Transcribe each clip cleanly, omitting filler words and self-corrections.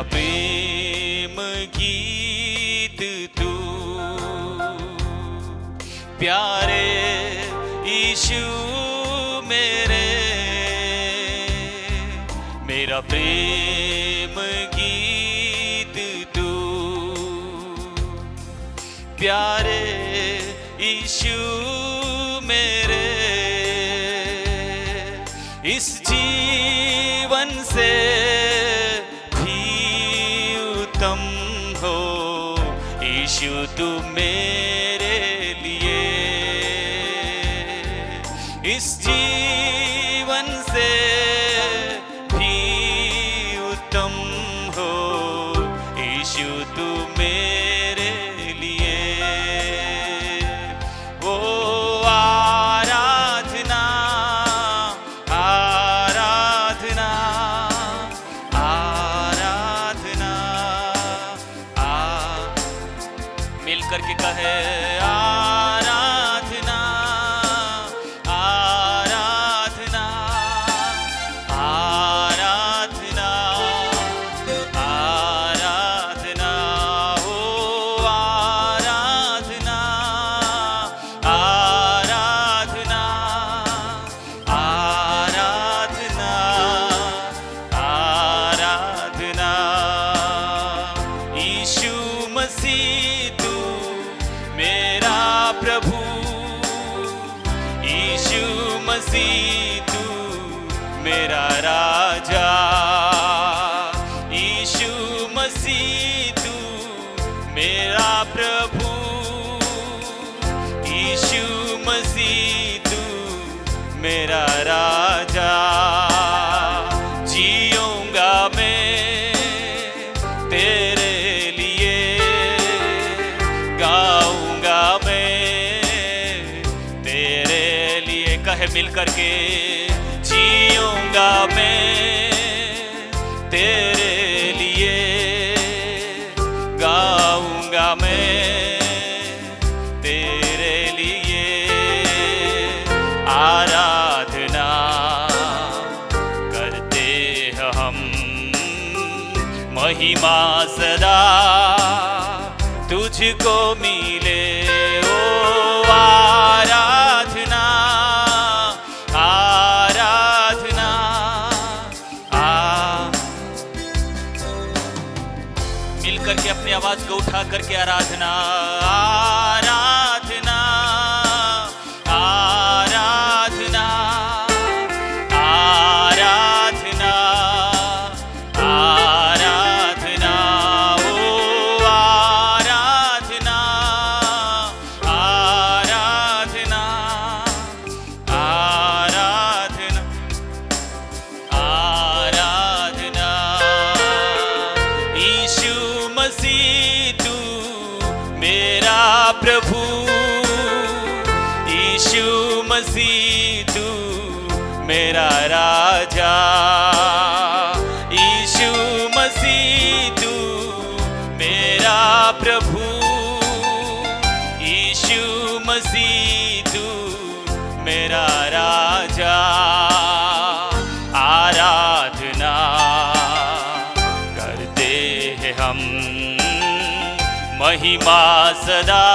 प्रेम गीत तू, प्यारे यीशु मेरे, मेरा प्रेम गीत तू, प्यारे यीशु मेरे। इस जीवन से भी उत्तम हो यीशु तू मेरे लिए, इस जीवन से भी उत्तम हो यीशु तू मेरे लिए। वो आराधना आराधना आराधना मिल करके कहे आराधना आराधना आराधना आराधना ओ आराधना आराधना आराधना आराधना। यीशु मसीह तू मेरा प्रभु, यीशु मसीह तू मेरा राजा, यीशु मसीह तू मेरा प्रभु, यीशु मसीह तू मेरा राजा। जीऊंगा मैं तेरे लिए, गाऊंगा मैं तेरे लिए, कहे मिल करके जीऊंगा मैं तेरे लिए, गाऊंगा मैं तेरे लिए। आराधना करते हैं हम, महिमा सदा तुझको मिले। ओ आराधना आराधना मिल करके अपनी आवाज को उठा करके आराधना आराधना आराधना आराधना आराधना ओ आराधना आराधना आराधना आराधना। यीशु मसीह तू मेरा प्रभु, यीशु मसीह तू मेरा राजा, यीशु मसीह तू मेरा प्रभु, यीशु मसीह तू मेरा राजा। आराधना करते हैं हम, महिमा सदा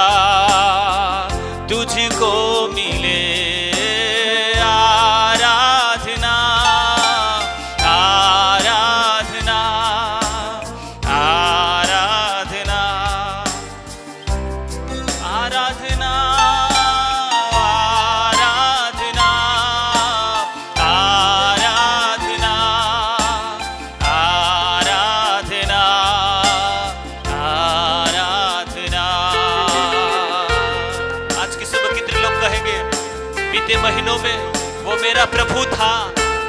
तुझको मिले। आराधना आराधना आराधना आराधना आराधना आराधना आराधना आराधना। आज की सुबह कितने लोग कहेंगे बीते महीनों में वो मेरा प्रभु था,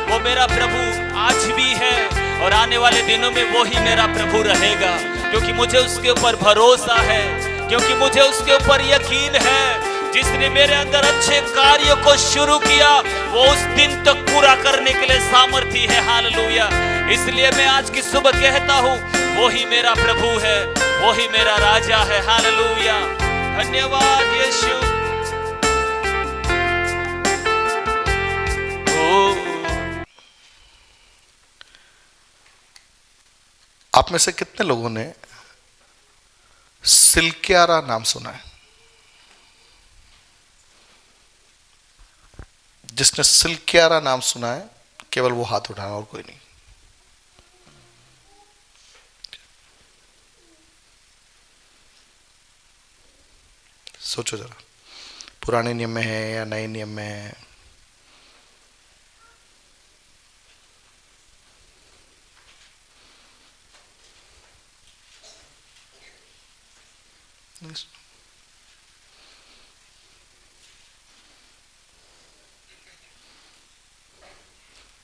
वो मेरा प्रभु आज भी है और आने वाले दिनों में वो ही मेरा प्रभु रहेगा, क्योंकि मुझे उसके ऊपर भरोसा है, क्योंकि मुझे उसके ऊपर यकीन है। जिसने मेरे अंदर अच्छे कार्यों को शुरू किया वो उस दिन तक पूरा करने के लिए सामर्थी है। हालेलुया। इसलिए मैं आज की सुबह कहता हूँ वो ही मेरा प्रभु है, वो ही मेरा राजा है। हालेलुया। धन्यवाद यीशु। आप में से कितने लोगों ने सिल्क्यारा नाम सुना है? जिसने सिल्क्यारा नाम सुना है केवल वो हाथ उठाना, और कोई नहीं। सोचो जरा, पुराने नियम में है या नए नियम में है?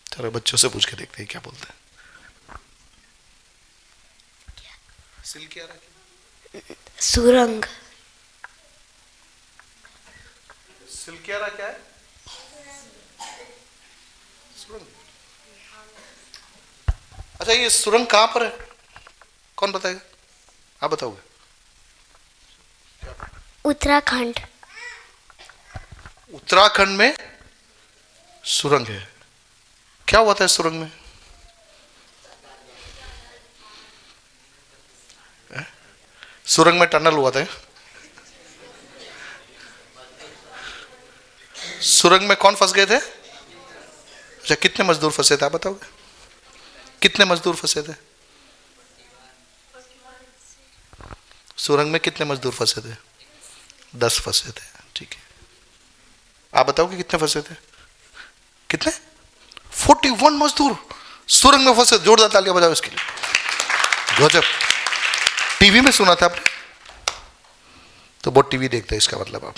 चलो बच्चों से पूछ के देखते हैं क्या बोलते हैं। सिल्क्यारा सुरंग। सिल्क्यारा क्या है? सुरंग। अच्छा, ये सुरंग कहां पर है? कौन बताएगा? आप बताओगे? उत्तराखंड। उत्तराखंड में सुरंग है। क्या हुआ था इस सुरंग में? सुरंग में टनल हुआ था। सुरंग में कौन फंस गए थे? अच्छा, कितने मजदूर फंसे थे आप बताओगे? कितने मजदूर फंसे थे सुरंग में? कितने मजदूर फंसे थे? 10 फंसे थे। ठीक है, आप बताओगे कितने फंसे थे? कितने? 41 मजदूर सुरंग में फंसे। जोरदार तालियां बजाओ इसके लिए। गजब। टीवी में सुना था आपने? तो बहुत टीवी देखते हैं इसका मतलब आप।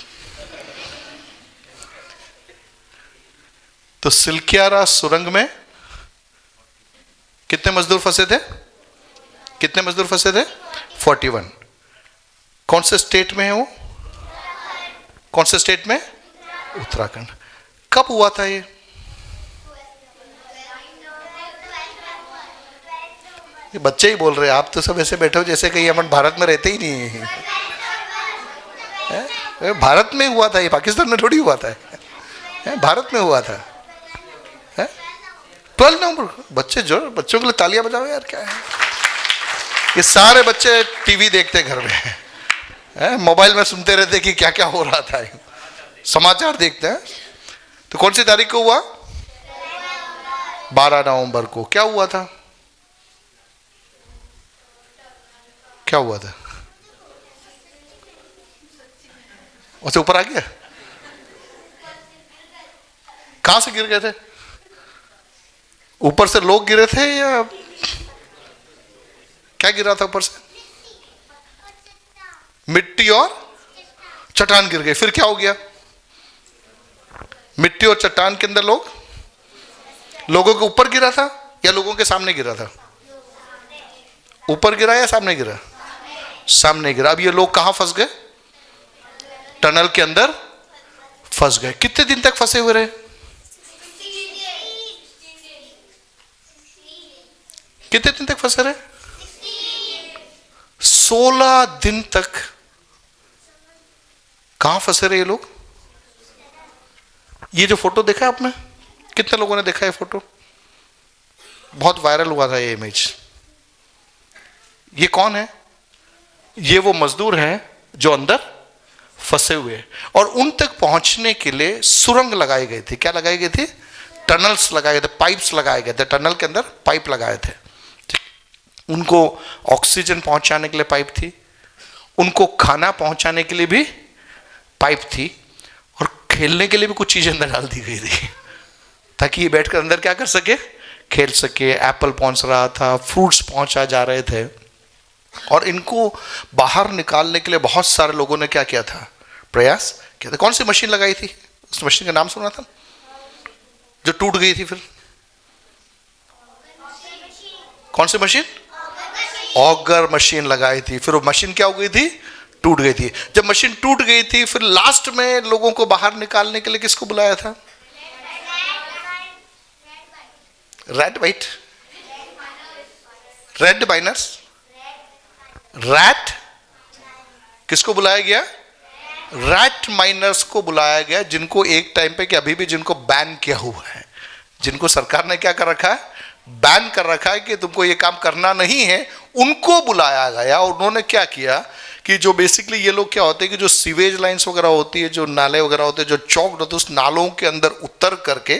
तो सिल्क्यारा सुरंग में कितने मजदूर फंसे थे? कितने मजदूर फंसे थे? 41। कौन से स्टेट में है वो? कौन से स्टेट में? उत्तराखंड। कब हुआ था ये? ये बच्चे ही बोल रहे हैं, आप तो सब ऐसे बैठे हो जैसे कहीं अपन भारत में रहते ही नहीं है। भारत में हुआ था ये, पाकिस्तान में थोड़ी हुआ था। भारत में हुआ था। 12 नवंबर। बच्चे जो, बच्चों के लिए तालियां बजाओ यार। क्या है ये? सारे बच्चे टीवी देखते घर में, मोबाइल में सुनते रहते कि क्या क्या हो रहा था, समाचार देखते हैं। तो कौन सी तारीख को हुआ? 12 नवंबर को। क्या हुआ था? क्या हुआ था? उससे ऊपर आ गया? कहां से गिर गए थे? ऊपर से लोग गिरे थे या क्या गिरा था ऊपर से? मिट्टी और चट्टान गिर गए। फिर क्या हो गया? मिट्टी और चट्टान के अंदर लोगों के ऊपर गिरा था या लोगों के सामने गिरा था? ऊपर गिरा या सामने गिरा? सामने गिरा। अब ये लोग कहां फंस गए? टनल के अंदर फंस गए। कितने दिन तक फंसे हुए रहे? कितने दिन तक फंसे रहे? 16 दिन तक। कहां फंसे रहे ये लोग? ये जो फोटो देखा आपने, कितने लोगों ने देखा ये फोटो? बहुत वायरल हुआ था ये इमेज। ये कौन है? ये वो मजदूर हैं जो अंदर फंसे हुए हैं, और उन तक पहुंचने के लिए सुरंग लगाई गई थी। क्या लगाई गई थी? टनल्स लगाए गए थे, पाइप्स लगाए गए थे। टनल के अंदर पाइप लगाए थे। उनको ऑक्सीजन पहुंचाने के लिए पाइप थी, उनको खाना पहुंचाने के लिए भी पाइप थी, और खेलने के लिए भी कुछ चीजें अंदर डाल दी गई थी ताकि ये बैठकर अंदर क्या कर सके? खेल सके। एप्पल पहुंच रहा था, फ्रूट्स पहुंचा जा रहे थे, और इनको बाहर निकालने के लिए बहुत सारे लोगों ने क्या किया था? प्रयास किया था। कौन सी मशीन लगाई थी? उस मशीन का नाम सुना था जो टूट गई थी? फिर कौन सी मशीन? ऑगर मशीन लगाई थी। फिर वो मशीन क्या हो गई थी? टूट गई थी। जब मशीन टूट गई थी, फिर लास्ट में लोगों को बाहर निकालने के लिए किसको बुलाया था? Red white red miners. Rat किसको बुलाया गया? रैट माइनर्स को बुलाया गया, जिनको एक टाइम पे कि अभी भी जिनको बैन किया हुआ है, जिनको सरकार ने क्या कर रखा है? बैन कर रखा है कि तुमको ये काम करना नहीं है, उनको बुलाया गया। और उन्होंने क्या किया कि जो बेसिकली ये लोग क्या होते हैं कि जो सीवेज लाइंस वगैरह होती है, जो नाले वगैरह होते हैं, जो चौक होते हैं, उस नालों के अंदर उतर करके,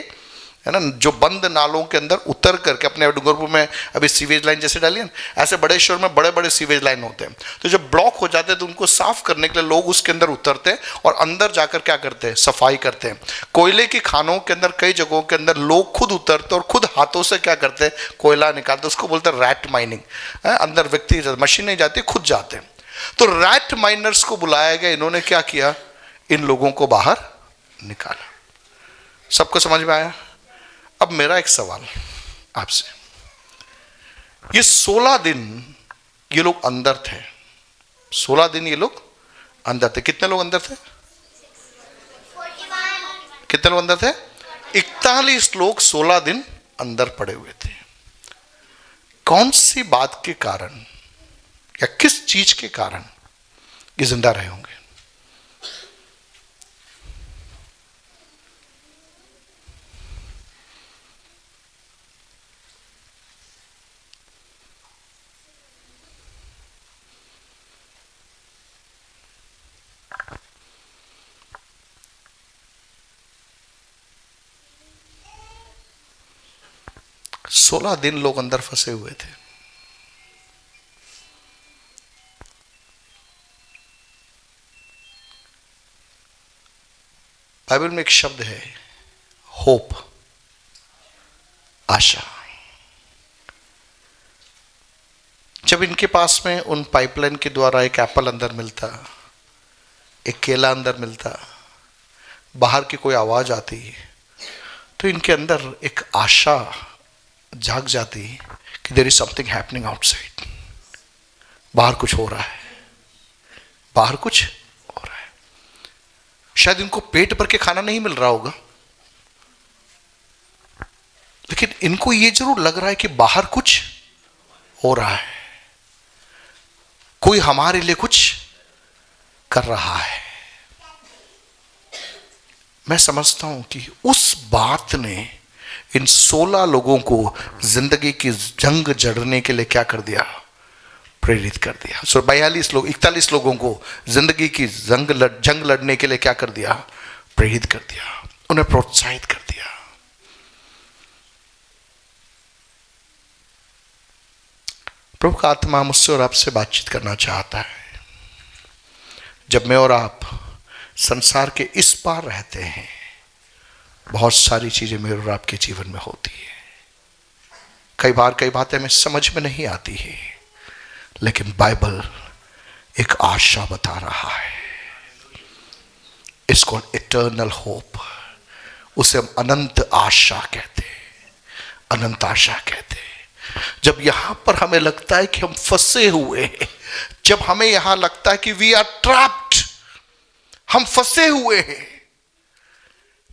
है ना, जो बंद नालों के अंदर उतर करके, अपने डूंगरपुर में अभी सीवेज लाइन जैसे डाली है, ऐसे बड़े शहर में बड़े बड़े सीवेज लाइन होते हैं। तो जब ब्लॉक हो जाते हैं तो उनको साफ करने के लिए लोग उसके अंदर उतरते हैं और अंदर जाकर क्या करते हैं, सफाई करते हैं। कोयले की खानों के अंदर कई जगहों के अंदर लोग खुद उतरते और खुद हाथों से क्या करते हैं, कोयला निकालते, उसको बोलते हैं रैट माइनिंग। अंदर व्यक्ति, मशीन नहीं जाती, खुद जाते हैं। तो रैट माइनर्स को बुलाया गया, इन्होंने क्या किया, इन लोगों को बाहर निकाला। सबको समझ में आया? अब मेरा एक सवाल आपसे, ये 16 दिन ये लोग अंदर थे, 16 दिन ये लोग अंदर थे। कितने लोग अंदर थे? कितने लोग अंदर थे? 41 लोग 16 दिन अंदर पड़े हुए थे। कौन सी बात के कारण या किस चीज के कारण ये जिंदा रहे होंगे? सोलह दिन लोग अंदर फंसे हुए थे। बाइबल में एक शब्द है, होप, आशा। जब इनके पास में उन पाइपलाइन के द्वारा एक एप्पल अंदर मिलता, एक केला अंदर मिलता, बाहर की कोई आवाज आती, तो इनके अंदर एक आशा जाग जाती कि there is something happening outside. बाहर कुछ हो रहा है, बाहर कुछ हो रहा है। शायद इनको पेट भर के खाना नहीं मिल रहा होगा, लेकिन इनको यह जरूर लग रहा है कि बाहर कुछ हो रहा है, कोई हमारे लिए कुछ कर रहा है। मैं समझता हूं कि उस बात ने इन 16 लोगों को जिंदगी की जंग जड़ने के लिए क्या कर दिया, प्रेरित कर दिया। 41 लोगों को जिंदगी की जंग लड़ने के लिए क्या कर दिया, प्रेरित कर दिया, उन्हें प्रोत्साहित कर दिया। प्रभु का आत्मा मुझसे और आपसे बातचीत करना चाहता है। जब मैं और आप संसार के इस पार रहते हैं, बहुत सारी चीजें मेरे और आपके जीवन में होती है। कई बार कई बातें हमें समझ में नहीं आती है, लेकिन बाइबल एक आशा बता रहा है। इसको इटर्नल होप, उसे हम अनंत आशा कहते हैं, अनंत आशा कहते हैं। जब यहां पर हमें लगता है कि हम फंसे हुए हैं, जब हमें यहां लगता है कि वी आर ट्रैप्ड, हम फंसे हुए हैं,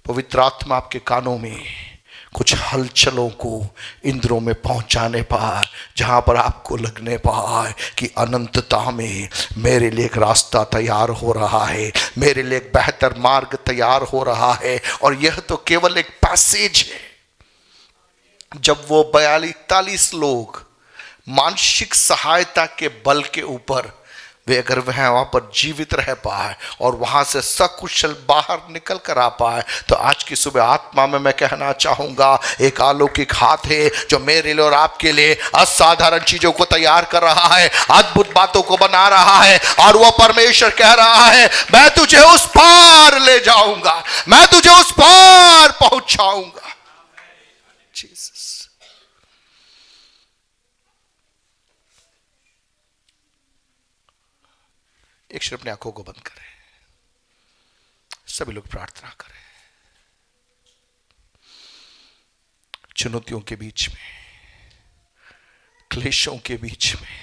पवित्र आत्मा आपके कानों में कुछ हलचलों को इंद्रों में पहुंचाने पाए, जहां पर आपको लगने पाए कि अनंतता में मेरे लिए एक रास्ता तैयार हो रहा है, मेरे लिए एक बेहतर मार्ग तैयार हो रहा है। और यह तो केवल एक पैसेज है। जब वो 42 लोग मानसिक सहायता के बल के ऊपर वे अगर वहां पर जीवित रह पाए और वहां से सकुशल बाहर निकल कर आ पाए, तो आज की सुबह आत्मा में मैं कहना चाहूंगा, एक अलौकिक हाथ है जो मेरे लिए और आपके लिए असाधारण चीजों को तैयार कर रहा है, अद्भुत बातों को बना रहा है। और वह परमेश्वर कह रहा है, मैं तुझे उस पार ले जाऊंगा, मैं तुझे उस पार पहुंचाऊंगा। जीसस। एक क्षण अपनी आंखों को बंद करें, सभी लोग प्रार्थना करें। चुनौतियों के बीच में, क्लेशों के बीच में,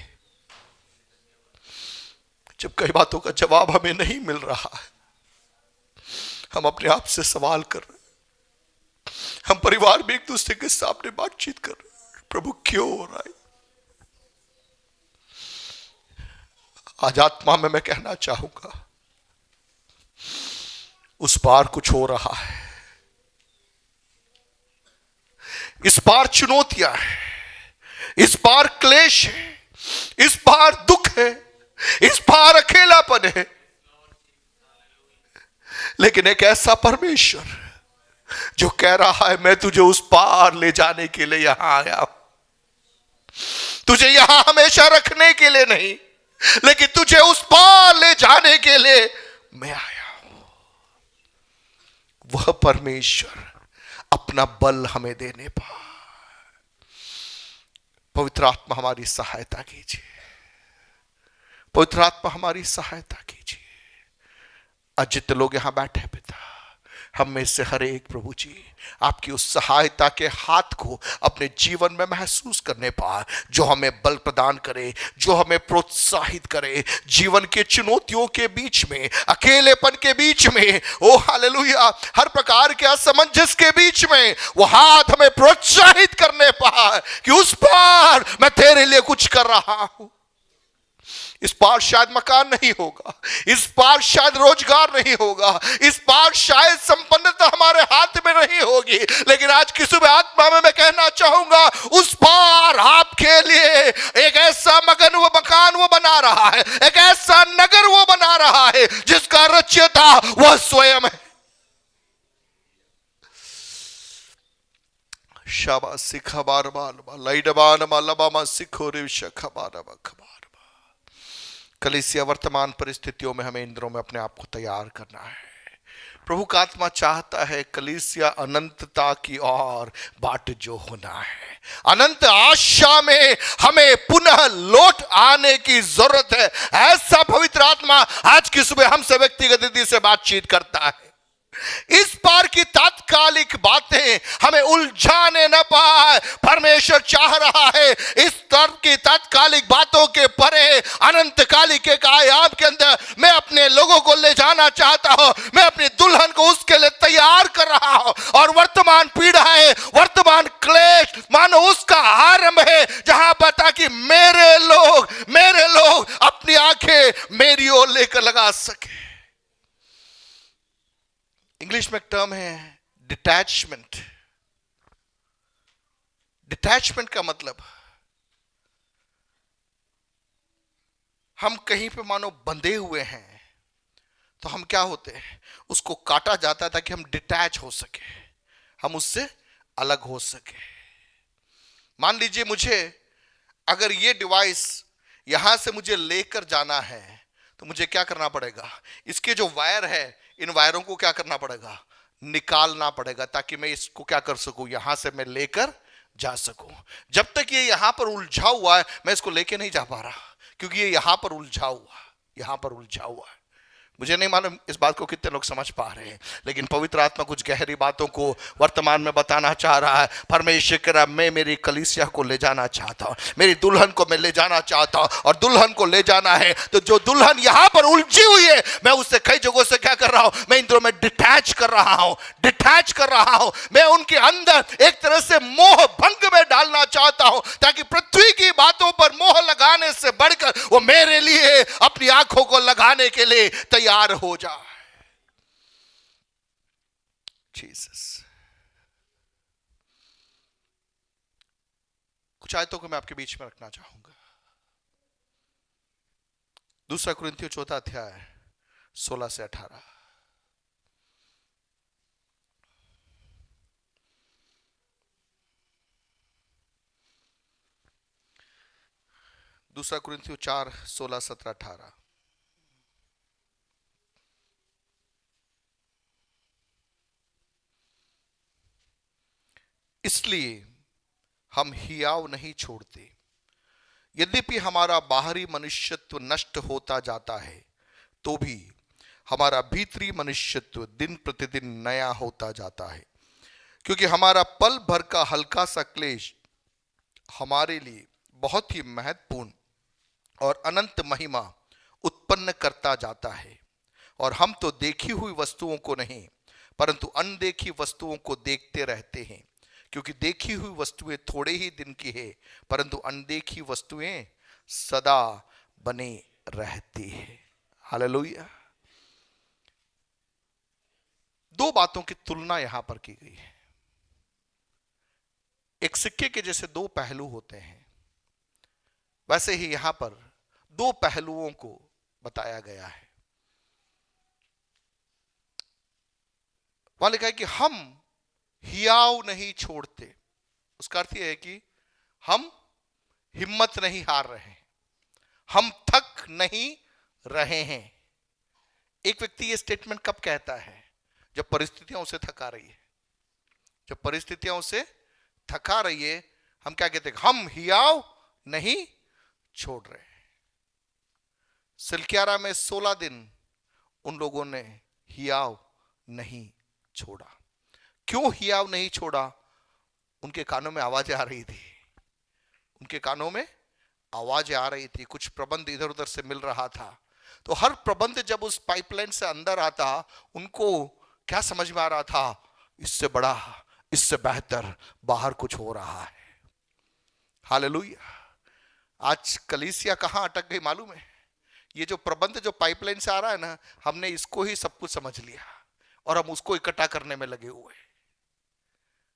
जब कई बातों का जवाब हमें नहीं मिल रहा है, हम अपने आप से सवाल कर रहे हैं, हम परिवार में एक दूसरे के सामने बातचीत कर रहे हैं, प्रभु क्यों हो रहा है? आज आत्मा में मैं कहना चाहूंगा, उस पार कुछ हो रहा है। इस पार चुनौतियां है, इस पार क्लेश है, इस पार दुख है, इस पार अकेलापन है, लेकिन एक ऐसा परमेश्वर जो कह रहा है मैं तुझे उस पार ले जाने के लिए यहां आया हूं, तुझे यहां हमेशा रखने के लिए नहीं, लेकिन तुझे उस पार ले जाने के लिए मैं आया हूं। वह परमेश्वर अपना बल हमें देने पाए। पवित्र आत्मा हमारी सहायता कीजिए, पवित्र आत्मा हमारी सहायता कीजिए। आज जितने लोग यहां बैठे हैं पिता, हम में से हर एक प्रभु जी आपकी उस सहायता के हाथ को अपने जीवन में महसूस करने पाए, जो हमें बल प्रदान करे, जो हमें प्रोत्साहित करे जीवन के चुनौतियों के बीच में, अकेलेपन के बीच में, ओ हालेलुया, हर प्रकार के असमंजस के बीच में वो हाथ हमें प्रोत्साहित करने पाए कि उस पार मैं तेरे लिए कुछ कर रहा हूं। इस पार शायद मकान नहीं होगा, इस पार शायद रोजगार नहीं होगा, इस पार शायद संपन्नता हमारे हाथ में नहीं होगी, लेकिन आज की सुबह आत्मा में मैं कहना चाहूंगा उस पार आपके लिए एक ऐसा मकान वो बना रहा है, एक ऐसा नगर वो बना रहा है जिसका रचयिता वह स्वयं है। शाबाश सिखा बार बार लाइडबान मालबामा सिखो रिवश खबार खबार। कलीसिया वर्तमान परिस्थितियों में हमें इंद्रों में अपने आप को तैयार करना है। प्रभु का आत्मा चाहता है कलीसिया अनंतता की ओर बाट जो होना है, अनंत आशा में हमें पुनः लौट आने की जरूरत है। ऐसा पवित्र आत्मा आज की सुबह हमसे व्यक्तिगत रीति से बातचीत करता है। इस पार की तात्कालिक बातें हमें उलझाने न पाए। परमेश्वर चाह रहा है इस स्तर की तात्कालिक बातों के परे अनंतकालिक एक आयाम के अंदर मैं अपने लोगों को ले जाना चाहता हूं। मैं अपनी दुल्हन को उसके लिए तैयार कर रहा हूं, और वर्तमान पीड़ा है, वर्तमान क्लेश मानो उसका आरंभ है, जहां पर ताकि मेरे लोग अपनी आंखें मेरी ओर लेकर लगा सके। इंग्लिश में एक टर्म है डिटैचमेंट। डिटैचमेंट का मतलब हम कहीं पे मानो बंधे हुए हैं, तो हम क्या होते हैं, उसको काटा जाता है ताकि हम डिटैच हो सके, हम उससे अलग हो सके। मान लीजिए मुझे अगर ये डिवाइस यहां से मुझे लेकर जाना है तो मुझे क्या करना पड़ेगा, इसके जो वायर है इन वायरों को क्या करना पड़ेगा, निकालना पड़ेगा, ताकि मैं इसको क्या कर सकूं, यहां से मैं लेकर जा सकूं। जब तक ये यहां पर उलझा हुआ है मैं इसको लेके नहीं जा पा रहा, क्योंकि ये यहां पर उलझा हुआ है। मुझे नहीं मालूम इस बात को कितने लोग समझ पा रहे हैं, लेकिन पवित्र आत्मा कुछ गहरी बातों को वर्तमान में बताना चाह रहा है। परमेश्वर कह रहा है मैं मेरी कलीसिया को ले जाना चाहता हूं, मेरी दुल्हन को मैं ले जाना चाहता हूं, और दुल्हन को ले जाना है तो जो दुल्हन यहां पर उलझी हुई है मैं उससे कई जगहों से क्या कर रहा हूं, मैं इंद्रों में डिटैच कर रहा हूं। मैं उनके अंदर एक तरह से मोह भंग में डालना चाहता हूं, ताकि पृथ्वी की बातों पर मोह लगाने से बढ़कर वो मेरे लिए अपनी आंखों को लगाने के लिए तैयार हो जाए। जीसस। कुछ आयतों को मैं आपके बीच में रखना चाहूंगा। 2 कुरिन्थियों 4 अध्याय 16 से 18। दूसरा कुरिन्थियों 4 16 17 18। इसलिए हम हियाव नहीं छोड़ते, यद्यपि हमारा बाहरी मनुष्यत्व नष्ट होता जाता है, तो भी हमारा भीतरी मनुष्यत्व दिन प्रतिदिन नया होता जाता है। क्योंकि हमारा पल भर का हल्का सा क्लेश हमारे लिए बहुत ही महत्वपूर्ण और अनंत महिमा उत्पन्न करता जाता है। और हम तो देखी हुई वस्तुओं को नहीं परंतु अनदेखी वस्तुओं को देखते रहते हैं, क्योंकि देखी हुई वस्तुएं थोड़े ही दिन की है, परंतु अनदेखी वस्तुएं सदा बने रहती है। हालेलुया। 2 बातों की तुलना यहां पर की गई है। एक सिक्के के जैसे दो पहलू होते हैं, वैसे ही यहां पर दो पहलुओं को बताया गया है। वहां लिखा है कि हम हियाव नहीं छोड़ते। उसका अर्थ यह है कि हम हिम्मत नहीं हार रहे हैं, हम थक नहीं रहे हैं। एक व्यक्ति ये स्टेटमेंट कब कहता है? जब परिस्थितियां उसे थका रही है। जब परिस्थितियां उसे थका रही है, हम क्या कहते हैं? हम हियाव नहीं छोड़ रहे हैं। सिल्कियारा में 16 दिन उन लोगों ने हियाव नहीं छोड़ा। क्यों हियाव नहीं छोड़ा? उनके कानों में आवाजें आ रही थी, उनके कानों में आवाजें आ रही थी, कुछ प्रबंध इधर उधर से मिल रहा था। तो हर प्रबंध जब उस पाइपलाइन से अंदर आता, उनको क्या समझ में आ रहा था? इससे बड़ा, इससे बेहतर बाहर कुछ हो रहा है। हालेलुया। आज कलीसिया कहां अटक गई मालूम है? ये जो प्रबंध जो पाइपलाइन से आ रहा है ना, हमने इसको ही सब कुछ समझ लिया और हम उसको इकट्ठा करने में लगे हुए।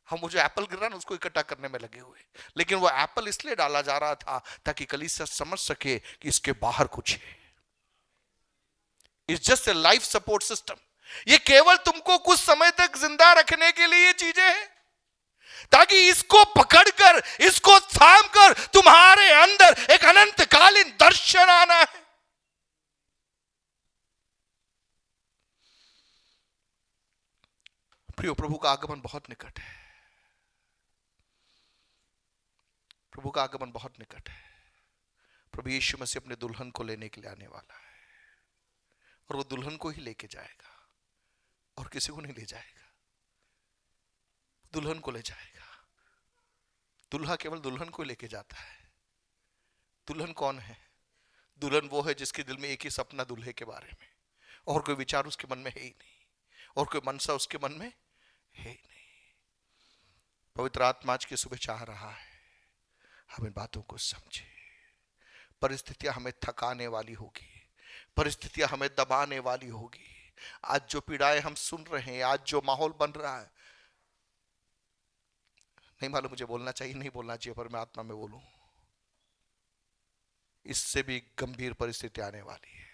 हम वो जो एप्पल गिर रहा ना, उसको इकट्ठा करने में लगे हुए। लेकिन वो एप्पल इसलिए डाला जा रहा था ताकि कलीसिया समझ सके कि इसके बाहर कुछ है। It's just a life support system. ये केवल तुमको कुछ समय तक जिंदा रखने के लिए ये चीजें हैं, ताकि इसको पकड़कर, इसको थाम कर तुम्हारे अंदर एक अनंतकालीन दर्शन आना है। प्रियो, प्रभु का आगमन बहुत निकट है। प्रभु का आगमन बहुत निकट है। प्रभु यीशु मसीह अपने दुल्हन को लेने के लिए आने वाला है, और वो दुल्हन को ही लेके जाएगा और किसी को नहीं ले जाएगा। दुल्हन को ले जाएगा। दुल्हा केवल दुल्हन को लेके जाता है। दुल्हन कौन है? दुल्हन वो है जिसके दिल में एक ही सपना दुल्हे के बारे में, और कोई विचार उसके मन में है ही नहीं, और कोई मनसा उसके मन में है ही नहीं। पवित्र आत्मा आज की सुबह चाह रहा है हम इन बातों को समझे। परिस्थितियां हमें थकाने वाली होगी, परिस्थितियां हमें दबाने वाली होगी। आज जो पीड़ाएं हम सुन रहे हैं, आज जो माहौल बन रहा है, नहीं मालूम मुझे बोलना चाहिए नहीं बोलना चाहिए, पर मैं आत्मा में बोलूं, इससे भी गंभीर परिस्थिति आने वाली है।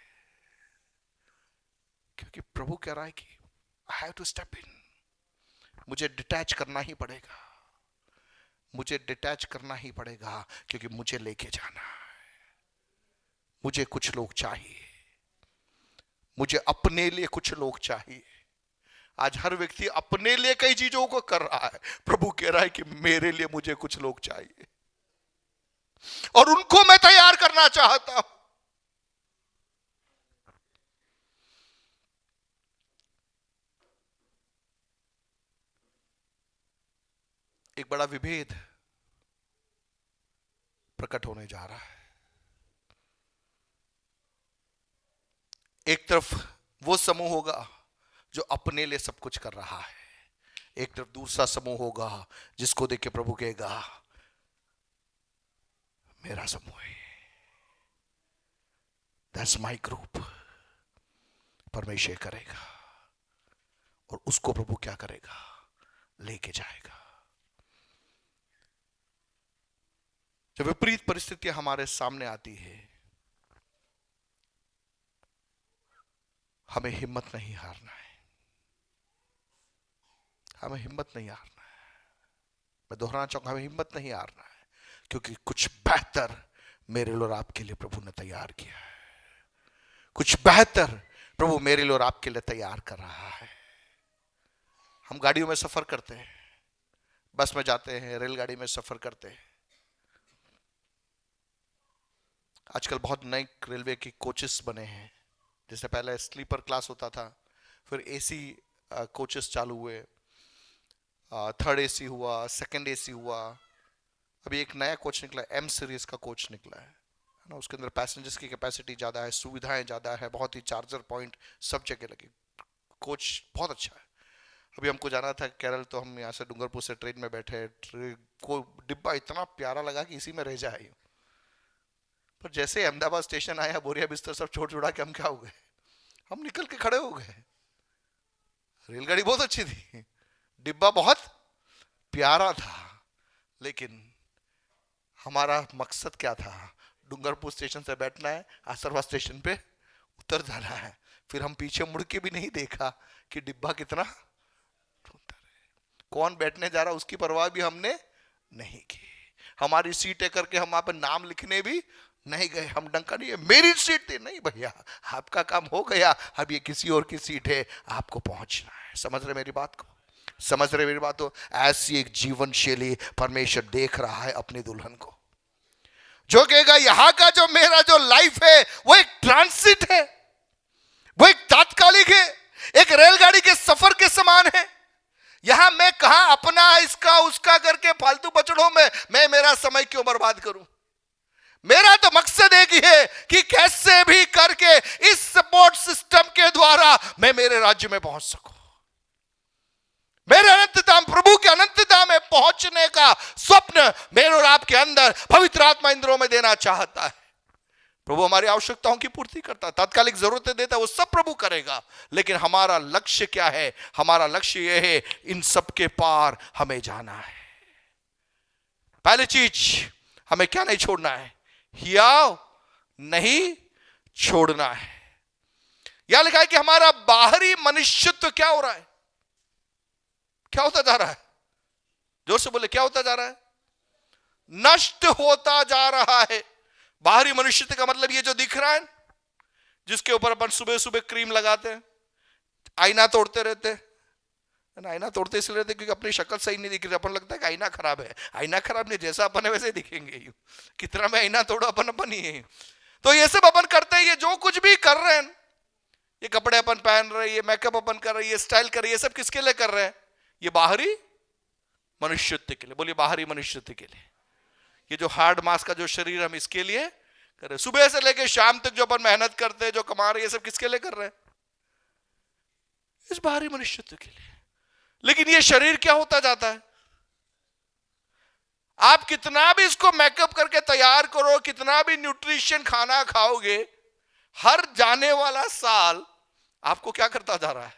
क्योंकि प्रभु कह रहा है कि I have to step in. मुझे डिटैच करना ही पड़ेगा, मुझे डिटैच करना ही पड़ेगा, क्योंकि मुझे लेके जाना है। मुझे कुछ लोग चाहिए, मुझे अपने लिए कुछ लोग चाहिए। आज हर व्यक्ति अपने लिए कई चीजों को कर रहा है। प्रभु कह रहा है कि मेरे लिए मुझे कुछ लोग चाहिए, और उनको मैं तैयार करना चाहता हूं। एक बड़ा विभेद प्रकट होने जा रहा है। एक तरफ वो समूह होगा जो अपने लिए सब कुछ कर रहा है, एक तरफ दूसरा समूह होगा जिसको देख के प्रभु कहेगा मेरा समूह है, दैट्स माय ग्रुप। परमेश्वर करेगा, और उसको प्रभु क्या करेगा? लेके जाएगा। जब विपरीत परिस्थितियां हमारे सामने आती है, हमें हिम्मत नहीं हारना है, हमें हिम्मत नहीं हारना है। मैं दोहराना चाहूंगा, हमें हिम्मत नहीं हारना है, क्योंकि कुछ बेहतर मेरे लिए और आपके लिए प्रभु ने तैयार किया है। कुछ बेहतर प्रभु मेरे लिए और आपके लिए तैयार कर रहा है। हम गाड़ियों में सफर करते हैं, बस में जाते हैं, रेलगाड़ी में सफर करते हैं। आजकल बहुत नए रेलवे के कोचेस बने हैं। जैसे पहले स्लीपर क्लास होता था, फिर एसी कोचेस चालू हुए, थर्ड एसी हुआ, सेकंड एसी हुआ, अभी एक नया कोच निकला, एम सीरीज का कोच निकला है ना। उसके अंदर पैसेंजर्स की कैपेसिटी ज़्यादा है, सुविधाएं ज़्यादा है, बहुत ही चार्जर पॉइंट सब जगह लगे। कोच बहुत अच्छा है। अभी हमको जाना था केरल, तो हम यहाँ से डूंगरपुर से ट्रेन में बैठे, को डिब्बा इतना प्यारा लगा कि इसी में रह जाए। पर जैसे अहमदाबाद स्टेशन आया, बोरिया बिस्तर सब छोड़ छुड़ा के हम क्या हो गए? हम निकल के खड़े हो गए। रेलगाड़ी बहुत अच्छी थी, डिब्बा बहुत प्यारा था, लेकिन हमारा मकसद क्या था? डूंगरपुर स्टेशन से बैठना है, आसरवा स्टेशन पे उतर जाना है। फिर हम पीछे मुड़ के भी नहीं देखा कि डिब्बा कितना सुंदर है, कौन बैठने जा रहा उसकी परवाह भी हमने नहीं की। हमारी सीट है करके हम वहां पर नाम लिखने भी नहीं गए। हम डंका नहीं है मेरी सीट थी, नहीं भैया, आपका काम हो गया, अब ये किसी और की सीट है, आपको पहुंचना है। समझ रहे मेरी बात को? समझ रहे मेरी बात को? ऐसी एक जीवन शैली परमेश्वर देख रहा है अपनी दुल्हन को, जो कहेगा यहां का जो मेरा जो लाइफ है वो एक ट्रांसिट है, वो एक तात्कालिक है, एक रेलगाड़ी के सफर के समान है। यहां मैं कहां अपना इसका उसका करके फालतू बचड़ों में मैं मेरा समय क्यों बर्बाद करूं? मेरा तो मकसद एक ही है कि कैसे भी करके इस सपोर्ट सिस्टम के द्वारा मैं मेरे राज्य में पहुंच सकूं। मेरे अनंतता, प्रभु के अनंतता में पहुंचने का स्वप्न मेरे और आपके अंदर पवित्र आत्मा इंद्रों में देना चाहता है। प्रभु हमारी आवश्यकताओं की पूर्ति करता है, तात्कालिक जरूरतें देता है, वो सब प्रभु करेगा। लेकिन हमारा लक्ष्य क्या है? हमारा लक्ष्य यह है इन सब के पार हमें जाना है। पहली चीज, हमें क्या नहीं छोड़ना है? हियाव नहीं छोड़ना है। यह लिखा है कि हमारा बाहरी मनुष्यत्व क्या हो रहा है? क्या होता जा रहा है? जोर से बोले, क्या होता जा रहा है? नष्ट होता जा रहा है। बाहरी मनुष्यत्व का मतलब ये जो दिख रहा है, जिसके ऊपर अपन सुबह सुबह क्रीम लगाते हैं, आईना तोड़ते रहते हैं। आईना तोड़ते इसलिए रहते क्योंकि अपनी शक्ल सही नहीं दिख रही, अपन लगता है कि आईना खराब है। आईना खराब नहीं, जैसा अपन है वैसे दिखेंगे। कितना में आईना तोड़ो, अपन ही है। तो ये सब अपन करते हैं। ये जो कुछ भी कर रहे हैं, ये कपड़े अपन पहन रहे हैं, ये मेकअप अपन कर रहे हैं, ये स्टाइल कर रहे हैं, ये सब किसके लिए कर रहे हैं? ये बाहरी मनुष्यत्व के लिए। बोलिए, बाहरी मनुष्यत्व के लिए। ये जो हार्ड मास का जो शरीर हम इसके लिए कर रहे हैं। सुबह से लेकर शाम तक जो अपन मेहनत करते हैं, जो कमा रहे हैं, ये सब किसके लिए कर रहे हैं? इस बाहरी मनुष्यत्व के लिए। लेकिन ये शरीर क्या होता जाता है? आप कितना भी इसको मेकअप करके तैयार करो, कितना भी न्यूट्रिशन खाना खाओगे, हर जाने वाला साल आपको क्या करता जा रहा है?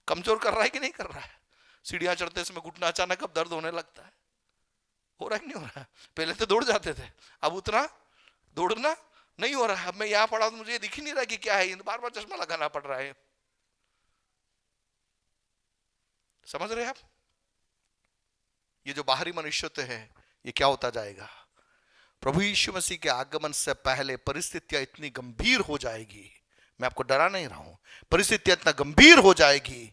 कमजोर कर रहा है कि नहीं कर रहा है? सीढ़ियां चढ़ते समय घुटना अचानक अब दर्द होने लगता है। हो रहा है कि नहीं हो रहा है? पहले तो दौड़ जाते थे, अब उतना दौड़ना नहीं हो रहा है। अब मैं यहां पड़ा तो मुझे दिख ही नहीं रहा कि क्या है, बार बार चश्मा लगाना पड़ रहा है। समझ रहे हैं आप? ये जो बाहरी मनुष्यत्व है, ये क्या होता जाएगा? प्रभु यीशु मसीह के आगमन से पहले परिस्थितियां इतनी गंभीर हो जाएगी, मैं आपको डरा नहीं रहा हूं, परिस्थितियां इतना गंभीर हो जाएगी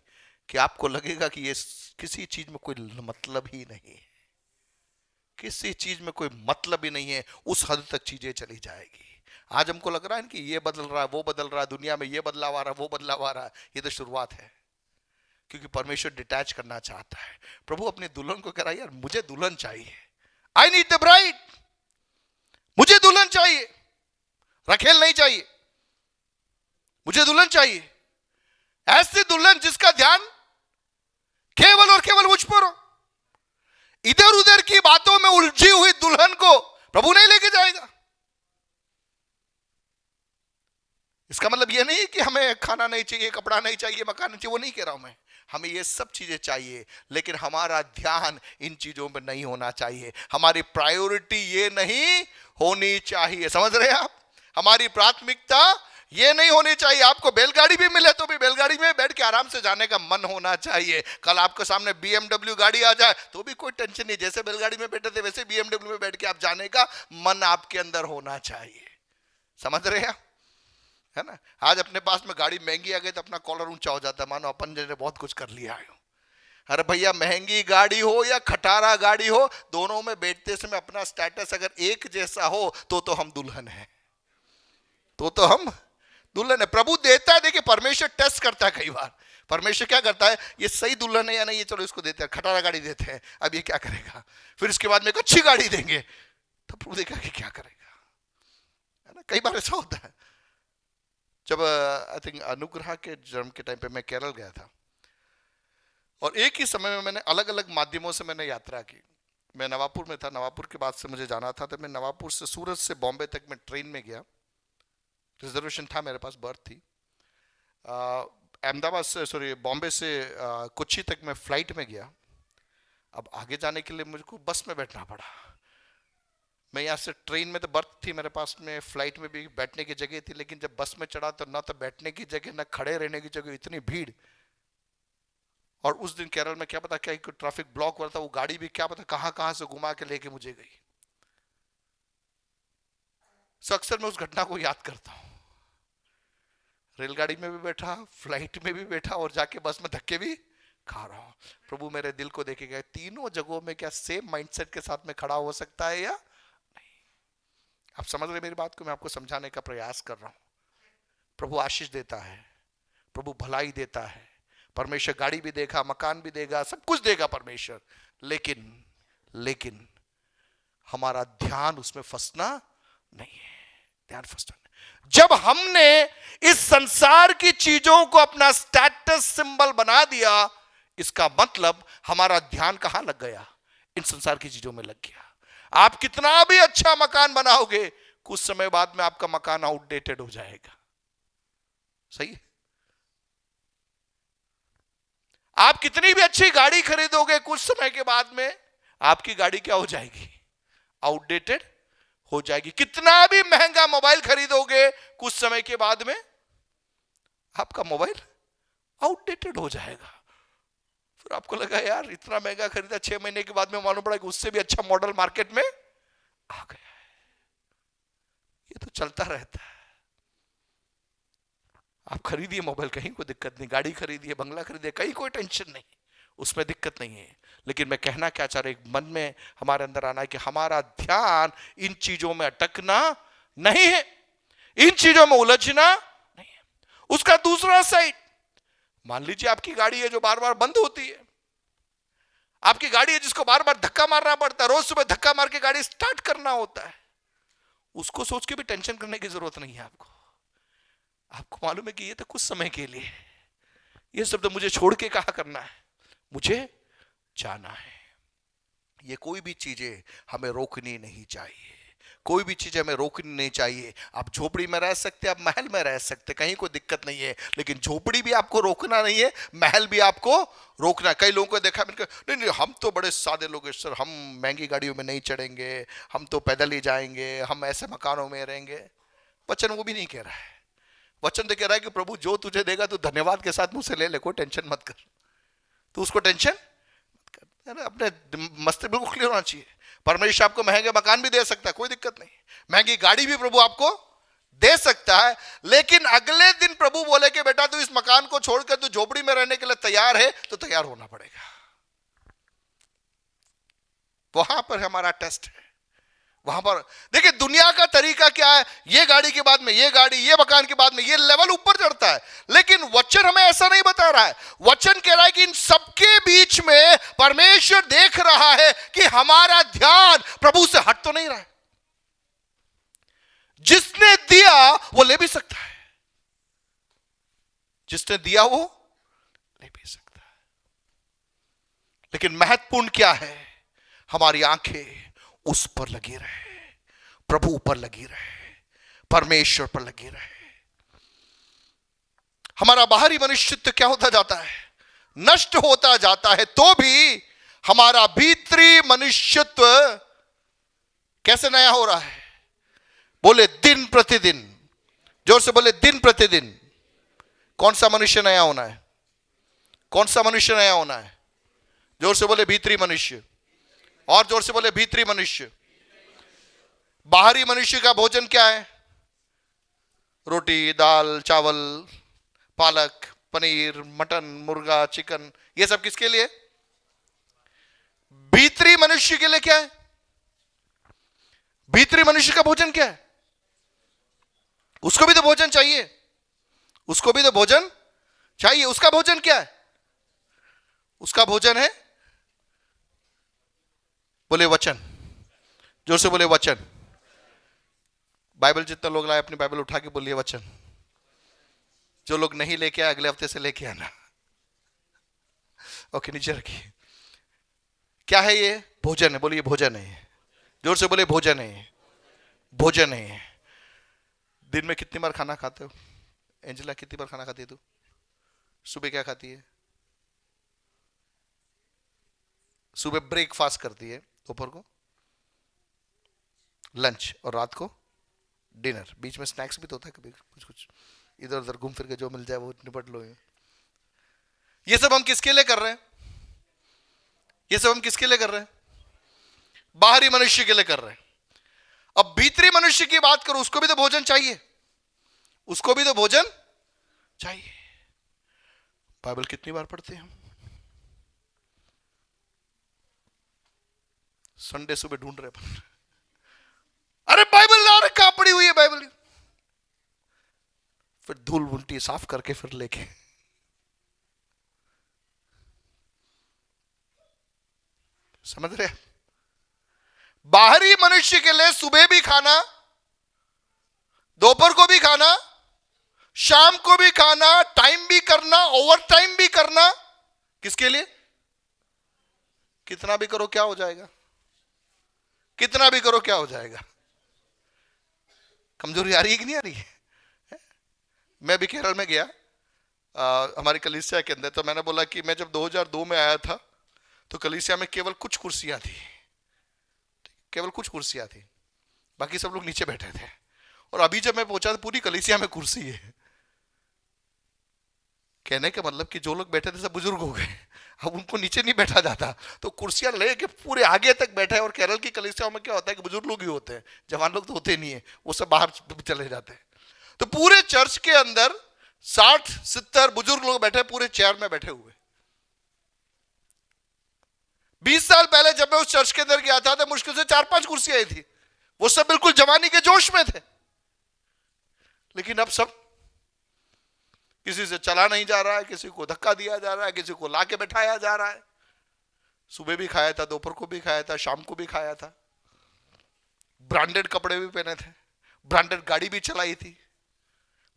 कि आपको लगेगा कि ये किसी चीज में कोई मतलब ही नहीं है, किसी चीज में कोई मतलब ही नहीं है। उस हद तक चीजें चली जाएगी। आज हमको लग रहा है कि ये बदल रहा है, वो बदल रहा है, दुनिया में ये बदलाव आ रहा है, वो बदलाव आ रहा है। ये तो शुरुआत है, क्योंकि परमेश्वर डिटैच करना चाहता है। प्रभु अपनी दुल्हन को कह रहा है, यार मुझे दुल्हन चाहिए, आई नीड द ब्राइड, मुझे दुल्हन चाहिए, रखेल नहीं चाहिए, मुझे दुल्हन चाहिए। ऐसी दुल्हन जिसका ध्यान केवल और केवल मुझ पर हो। इधर उधर की बातों में उलझी हुई दुल्हन को प्रभु नहीं लेके जाएगा। इसका मतलब यह नहीं कि हमें खाना नहीं चाहिए, कपड़ा नहीं चाहिए, मकान नहीं चाहिए, वो नहीं कह रहा हूं मैं। हमें ये सब चीजें चाहिए, लेकिन हमारा ध्यान इन चीजों में नहीं होना चाहिए। हमारी प्रायोरिटी ये नहीं होनी चाहिए। समझ रहे हैं आप? हमारी प्राथमिकता ये नहीं होनी चाहिए। आपको बैलगाड़ी भी मिले तो भी बैलगाड़ी में बैठ के आराम से जाने का मन होना चाहिए। कल आपके सामने BMW गाड़ी आ जाए तो भी कोई टेंशन नहीं, जैसे बैलगाड़ी में बैठे थे वैसे BMW में बैठ के आप जाने का मन आपके अंदर होना चाहिए। समझ रहे हैं? है ना? आज अपने पास में गाड़ी महंगी आ गई तो अपना कॉलर ऊंचा हो जाता है, मानो अपन ने बहुत कुछ कर लिया है। अरे भैया, महंगी गाड़ी हो या खटारा गाड़ी हो, दोनों में बैठते समय अपना स्टेटस अगर एक जैसा हो तो हम दुल्हन है, तो हम दुल्हन है। प्रभु देता है। देखिए, परमेश्वर टेस्ट करता है कई बार। परमेश्वर क्या करता है, ये सही दुल्हन है या नहीं, ये चलो इसको देते हैं, खटारा गाड़ी देते हैं, अब ये क्या करेगा, फिर इसके बाद में एक अच्छी गाड़ी देंगे, तो प्रभु देखा कि क्या करेगा। है ना? कई बार ऐसा होता है। जब आई थिंक अनुग्रह के जन्म के टाइम पे मैं केरल गया था, और एक ही समय में मैंने अलग अलग माध्यमों से मैंने यात्रा की। मैं नवापुर में था, नवापुर के बाद से मुझे जाना था, तो मैं नवापुर से सूरत से बॉम्बे तक मैं ट्रेन में गया। रिजर्वेशन था मेरे पास, बर्थ थी। अहमदाबाद से बॉम्बे से कोच्चि तक मैं फ्लाइट में गया। अब आगे जाने के लिए मुझको बस में बैठना पड़ा। मैं यहाँ से ट्रेन में तो बर्थ थी मेरे पास में, फ्लाइट में भी बैठने की जगह थी, लेकिन जब बस में चढ़ा तो ना तो बैठने की जगह ना खड़े रहने की जगह, इतनी भीड़। और उस दिन केरल में क्या पता क्या ट्रैफिक ब्लॉक हुआ था, वो गाड़ी भी क्या पता कहां कहां से घुमा के लेके मुझे गई। सो अक्सर मैं उस घटना को याद करता हूं। रेलगाड़ी में भी बैठा, फ्लाइट में भी बैठा, और जाके बस में धक्के भी खा रहा हूं। प्रभु मेरे दिल को देखे गए, तीनों जगहों में क्या सेम माइंडसेट के साथ में खड़ा हो सकता है या नहीं? आप समझ रहे मेरी बात को? मैं आपको समझाने का प्रयास कर रहा हूं। प्रभु आशीष देता है, प्रभु भलाई देता है। परमेश्वर गाड़ी भी देगा, मकान भी देगा, सब कुछ देगा परमेश्वर, लेकिन हमारा ध्यान उसमें फंसना नहीं है। ध्यान फंसना नहीं। जब हमने इस संसार की चीजों को अपना स्टेटस सिंबल बना दिया, इसका मतलब हमारा ध्यान कहां लग गया? इन संसार की चीजों में लग गया। आप कितना भी अच्छा मकान बनाओगे, कुछ समय बाद में आपका मकान आउटडेटेड हो जाएगा। सही है? आप कितनी भी अच्छी गाड़ी खरीदोगे, कुछ समय के बाद में आपकी गाड़ी क्या हो जाएगी? आउटडेटेड हो जाएगी। कितना भी महंगा मोबाइल खरीदोगे, कुछ समय के बाद में आपका मोबाइल आउटडेटेड हो जाएगा। फिर आपको लगा यार इतना महंगा खरीदा, 6 महीने के बाद में मालूम पड़ा कि उससे भी अच्छा मॉडल मार्केट में आ गया है। ये तो चलता रहता है। आप खरीदिए मोबाइल, कहीं कोई दिक्कत नहीं, गाड़ी खरीदिए, बंगला खरीदिए, कहीं कोई टेंशन नहीं, उसमें दिक्कत नहीं है। लेकिन मैं कहना क्या चाह रहा हूं, एक मन में हमारे अंदर आना है कि हमारा ध्यान इन चीजों में अटकना नहीं है, इन चीजों में उलझना नहीं है। उसका दूसरा साइड, मान लीजिए आपकी गाड़ी है जो बार बार बंद होती है, आपकी गाड़ी है जिसको बार बार धक्का मारना पड़ता है, रोज सुबह धक्का मार के गाड़ी स्टार्ट करना होता है। उसको सोच के भी टेंशन करने की जरूरत नहीं है आपको। आपको मालूम है कि ये तो कुछ समय के लिए, ये सब तो मुझे छोड़ के कहा करना है, मुझे जाना है। ये कोई भी चीजें हमें रोकनी नहीं चाहिए, कोई भी चीज हमें रोकनी नहीं चाहिए। आप झोपड़ी में रह सकते, आप महल में रह सकते, कहीं कोई दिक्कत नहीं है, लेकिन झोपड़ी भी आपको रोकना नहीं है, महल भी आपको रोकना। कई लोगों को देखा मैंने, नहीं नहीं हम तो बड़े सादे लोग हैं सर, हम महंगी गाड़ियों में नहीं चढ़ेंगे, हम तो पैदल ही जाएंगे, हम ऐसे मकानों में रहेंगे। वचन वो भी नहीं कह रहा है। वचन तो कह रहा है कि प्रभु जो तुझे देगा तू धन्यवाद के साथ मुझसे ले ले, कोई टेंशन मत कर, तू उसको टेंशन मत कर। अपने मस्तिष्क बिल्कुल क्लियर होना चाहिए। परमेश्वर आपको महंगे मकान भी दे सकता है, कोई दिक्कत नहीं, महंगी गाड़ी भी प्रभु आपको दे सकता है, लेकिन अगले दिन प्रभु बोले कि बेटा तू इस मकान को छोड़कर तू झोपड़ी में रहने के लिए तैयार है, तो तैयार होना पड़ेगा। वहां पर हमारा टेस्ट है। वहां पर देखिए दुनिया का तरीका क्या है, ये गाड़ी के बाद में ये गाड़ी, ये मकान के बाद में ये लेवल ऊपर चढ़ता है, लेकिन वचन हमें ऐसा नहीं बता रहा है। वचन कह रहा है कि इन सबके बीच में परमेश्वर देख रहा है कि हमारा ध्यान प्रभु से हट तो नहीं रहा है। जिसने दिया वो ले भी सकता है, जिसने दिया वो ले भी सकता है, लेकिन महत्वपूर्ण क्या है, हमारी आंखें उस पर लगी रहे, प्रभु पर लगी रहे, परमेश्वर पर लगी रहे। हमारा बाहरी मनुष्यत्व क्या होता जाता है? नष्ट होता जाता है, तो भी हमारा भीतरी मनुष्यत्व कैसे नया हो रहा है? बोले दिन प्रतिदिन, जोर से बोले दिन प्रतिदिन। कौन सा मनुष्य नया होना है? कौन सा मनुष्य नया होना है? जोर से बोले भीतरी मनुष्य, और जोर से बोले भीतरी मनुष्य। बाहरी मनुष्य का भोजन क्या है? रोटी, दाल, चावल, पालक, पनीर, मटन, मुर्गा, चिकन, ये सब किसके लिए? भीतरी मनुष्य के लिए क्या है? भीतरी मनुष्य का भोजन क्या है? उसको भी तो भोजन चाहिए, उसको भी तो भोजन चाहिए। उसका भोजन क्या है? उसका भोजन है, बोले वचन, जोर से बोले वचन। बाइबल जितना लोग लाए अपनी बाइबल उठा के बोलिए वचन। जो लोग नहीं लेके आए अगले हफ्ते से लेके आना। ओके, नीचे रखिए। क्या है ये? भोजन है, बोलिए भोजन है, जोर से बोले भोजन है, भोजन है। दिन में कितनी बार खाना खाते हो? एंजेला कितनी बार खाना खाती है तू? सुबह क्या खाती है? सुबह ब्रेकफास्ट करती है, दोपहर को लंच, और रात को डिनर। बीच में स्नैक्स भी तो होता है कभी, कुछ कुछ इधर उधर घूम फिर के जो मिल जाए वो निपट लो। ये सब हम किसके लिए कर रहे हैं? ये सब हम किसके लिए कर रहे हैं? बाहरी मनुष्य के लिए कर रहे हैं। अब भीतरी मनुष्य की बात करो, उसको भी तो भोजन चाहिए, उसको भी तो भोजन चाहिए। बाइबल कितनी बार पढ़ते हैं हम? संडे सुबह ढूंढ रहे हैं, अरे बाइबल ला रहे, कहां पड़ी हुई है बाइबल? फिर धूल उल्टी साफ करके फिर लेके। समझ रहे? बाहरी मनुष्य के लिए सुबह भी खाना, दोपहर को भी खाना, शाम को भी खाना, टाइम भी करना, ओवर टाइम भी करना। किसके लिए? कितना भी करो क्या हो जाएगा? कितना भी करो क्या हो जाएगा? कमजोरी आ रही है कि नहीं आ रही है? मैं भी केरल में गया हमारी कलीसिया के अंदर, तो मैंने बोला कि मैं जब 2002 में आया था तो कलीसिया में केवल कुछ कुर्सियां थी, केवल कुछ कुर्सियां थी, बाकी सब लोग नीचे बैठे थे। और अभी जब मैं पहुंचा तो पूरी कलीसिया में कुर्सी है। कहने का मतलब कि जो लोग बैठे थे सब बुजुर्ग हो गए, अब उनको नीचे नहीं बैठा जाता, तो कुर्सियां लेके पूरे आगे तक बैठे। और केरल की कलीसियाओं में क्या होता है कि बुजुर्ग लोग ही होते हैं, जवान लोग तो होते नहीं है, वो सब बाहर चले जाते हैं। तो पूरे चर्च के अंदर 60-70 बुजुर्ग लोग बैठे, पूरे चेयर में बैठे हुए। 20 साल पहले जब मैं उस चर्च के अंदर गया था तो मुश्किल से 4-5 कुर्सियां आई थी, वो सब बिल्कुल जवानी के जोश में थे। लेकिन अब सब, किसी से चला नहीं जा रहा है, किसी को धक्का दिया जा रहा है, किसी को लाके बैठाया जा रहा है। सुबह भी खाया था, दोपहर को भी खाया था, शाम को भी खाया था, ब्रांडेड कपड़े भी पहने थे, ब्रांडेड गाड़ी भी चलाई थी,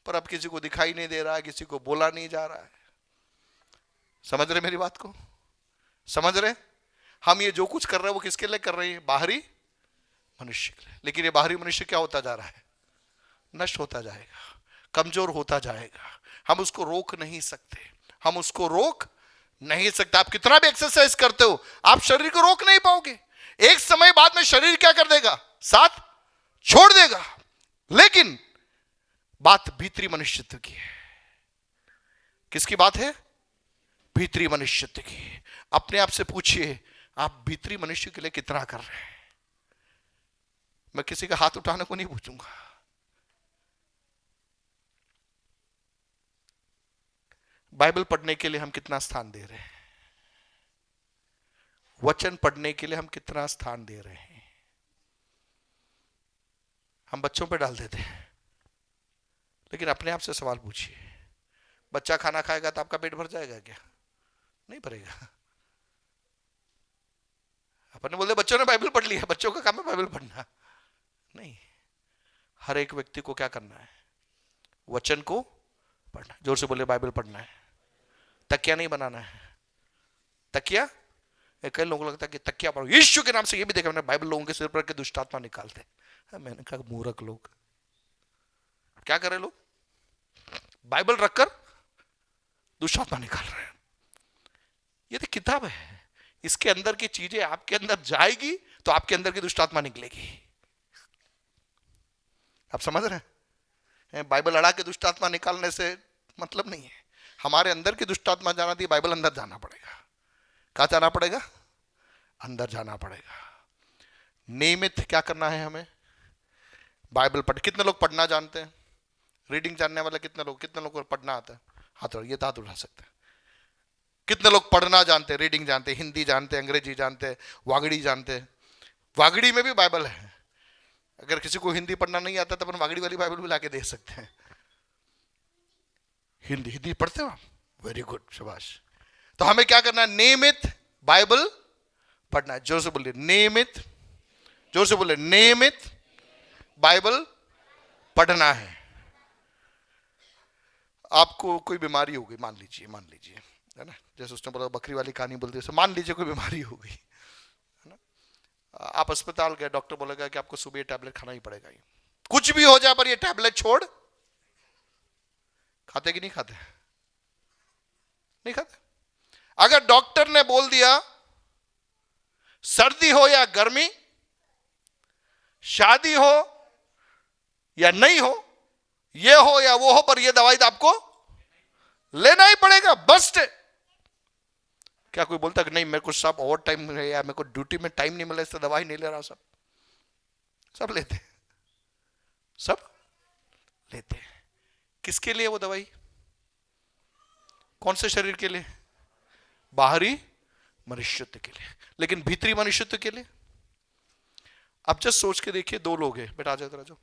पर अब किसी को दिखाई नहीं दे रहा है, किसी को बोला नहीं जा रहा है। समझ रहे मेरी बात को? समझ रहे? हम ये जो कुछ कर रहे हैं वो किसके लिए कर रहे हैं? बाहरी मनुष्य के लिए। लेकिन ये बाहरी मनुष्य क्या होता जा रहा है? नष्ट होता जाएगा, कमजोर होता जाएगा। हम उसको रोक नहीं सकते, हम उसको रोक नहीं सकते। आप कितना भी एक्सरसाइज करते हो, आप शरीर को रोक नहीं पाओगे। एक समय बाद में शरीर क्या कर देगा? साथ छोड़ देगा। लेकिन बात भीतरी मनुष्यत्व की है। किसकी बात है? भीतरी मनुष्यत्व की। अपने आप से पूछिए, आप भीतरी मनुष्य के लिए कितना कर रहे हैं? मैं किसी का हाथ उठाने को नहीं पूछूंगा। बाइबल पढ़ने के लिए हम कितना स्थान दे रहे हैं? वचन पढ़ने के लिए हम कितना स्थान दे रहे हैं? हम बच्चों पे डाल देते हैं, लेकिन अपने आप से सवाल पूछिए, बच्चा खाना खाएगा तो आपका पेट भर जाएगा क्या? नहीं भरेगा। अपन बोलते बच्चों ने बाइबल पढ़ लिया, बच्चों का काम है बाइबल पढ़ना। नहीं, हर एक व्यक्ति को क्या करना है? वचन को पढ़ना। जोर से बोले, बाइबल पढ़ना है। तकिया नहीं बनाना है। तकिया, कई लोगों को लगता है कि तकिया पढ़ो, यीशु के नाम से। ये भी देखा मैंने, बाइबल लोगों के सिर पर के दुष्ट आत्मा निकालते। मैंने कहा मूर्ख लोग, क्या करे लोग? बाइबल रखकर दुष्ट आत्मा निकाल रहे हैं। ये तो किताब है, इसके अंदर की चीजें आपके अंदर जाएगी तो आपके अंदर की दुष्ट आत्मा निकलेगी। आप समझ रहे हैं? बाइबल अड़ा के दुष्ट आत्मा निकालने से मतलब नहीं है। हमारे अंदर की दुष्ट आत्मा जाना थी, बाइबल अंदर जाना पड़ेगा। कहां जाना पड़ेगा? अंदर जाना पड़ेगा। नियमित क्या करना है हमें? बाइबल पढ़। कितने लोग पढ़ना जानते हैं? रीडिंग जानने वाले कितने लोग को पढ़ना आता है? हाथ उठा, ये हाथ उठा सकते हैं। कितने लोग पढ़ना जानते हैं, रीडिंग जानते हैं, हिंदी जानते हैं, अंग्रेजी जानते हैं, वागड़ी जानते हैं? वागड़ी में भी बाइबल है। अगर किसी को हिंदी पढ़ना नहीं आता तो अपन वागड़ी वाली बाइबल भी लाके दे सकते हैं। हिंदी पढ़ते हो आप? वेरी गुड, शाबाश। तो हमें क्या करना है? नियमित बाइबल पढ़ना है। जोर से बोलिए, नियमित। जोर से बोलिए, नियमित बाइबल पढ़ना है। आपको कोई बीमारी हो गई, मान लीजिए, है ना, जैसे उसने बोला बकरी वाली कहानी बोलती है, मान लीजिए कोई बीमारी हो गई, है ना, आप अस्पताल गए, डॉक्टर बोलेगा कि आपको सुबह ये टैबलेट खाना ही पड़ेगा। कुछ भी हो जाए पर ये टैबलेट छोड़, खाते कि नहीं खाते? नहीं खाते। अगर डॉक्टर ने बोल दिया सर्दी हो या गर्मी, शादी हो या नहीं हो, ये हो या वो हो, पर ये दवाई तो आपको लेना ही पड़ेगा, बस्ट है। क्या कोई बोलता कि नहीं मेरे को सब ओवर टाइम है या मेरे को ड्यूटी में टाइम नहीं मिला इससे दवाई नहीं ले रहा? सब लेते हैं, सब लेते हैं। किसके लिए वो दवाई? कौन से शरीर के लिए? बाहरी मनुष्यत्व के लिए। लेकिन भीतरी मनुष्यत्व के लिए? अब जस्ट सोच के देखिए, दो लोग हैं, बेटा आ जाओ, आ जाओ,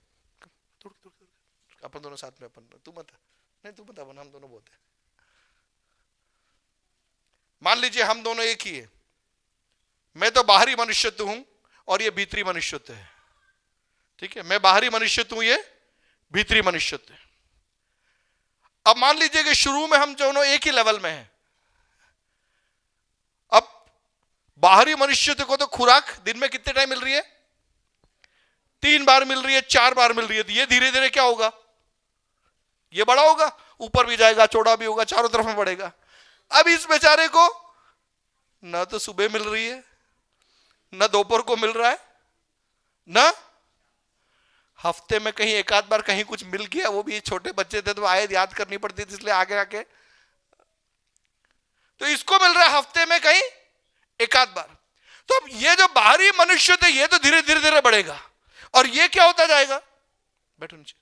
अपन दोनों साथ में, अपन तू मत, नहीं तू मत, अपन हम दोनों बोलते हैं। मान लीजिए हम दोनों एक ही है, मैं तो बाहरी मनुष्यत्व हूं और ये भीतरी मनुष्यत्व है, ठीक है? मैं बाहरी मनुष्यत्व हूं, ये भीतरी मनुष्यत्व है। अब मान लीजिए कि शुरू में हम दोनों एक ही लेवल में हैं। अब बाहरी मनुष्यत्व को तो खुराक दिन में कितने टाइम मिल रही है? 3 बार मिल रही है, 4 बार मिल रही है। तो ये धीरे धीरे क्या होगा? ये बड़ा होगा, ऊपर भी जाएगा, चौड़ा भी होगा, चारों तरफ में बढ़ेगा। अब इस बेचारे को ना तो सुबह मिल रही है, ना दोपहर को मिल रहा है, ना हफ्ते में कहीं एक आध बार कहीं कुछ मिल गया, वो भी छोटे बच्चे थे तो आयत याद करनी पड़ती थी, इसलिए आगे आके तो इसको मिल रहा है हफ्ते में कहीं एक आध बार। तो अब ये जो बाहरी मनुष्य थे ये तो धीरे धीरे धीरे बढ़ेगा, और ये क्या होता जाएगा? बैठो नीचे।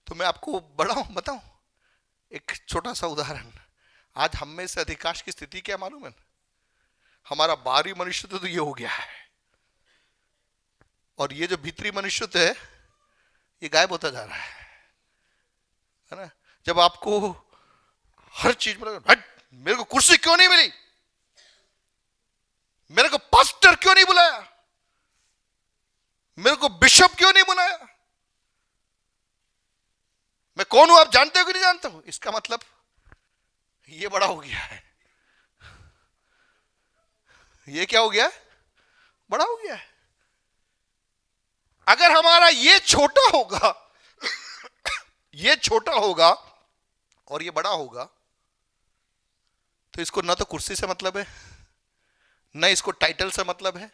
तो मैं आपको बताऊं एक छोटा सा उदाहरण। आज हम में से अधिकांश की स्थिति क्या मालूम है? हमारा बाहरी मनुष्य तो ये हो गया है, और ये जो भीतरी मनुष्य है ये गायब होता जा रहा है ना? जब आपको हर चीज में मेरे को कुर्सी क्यों नहीं मिली, मेरे को पास्टर क्यों नहीं बुलाया, मेरे को बिशप क्यों नहीं बुलाया, मैं कौन हूं आप जानते हो कि नहीं जानते हो, इसका मतलब ये बड़ा हो गया है। ये क्या हो गया? बड़ा हो गया है। अगर हमारा ये छोटा होगा ये छोटा होगा और ये बड़ा होगा, तो इसको ना तो कुर्सी से मतलब है, ना इसको टाइटल से मतलब है,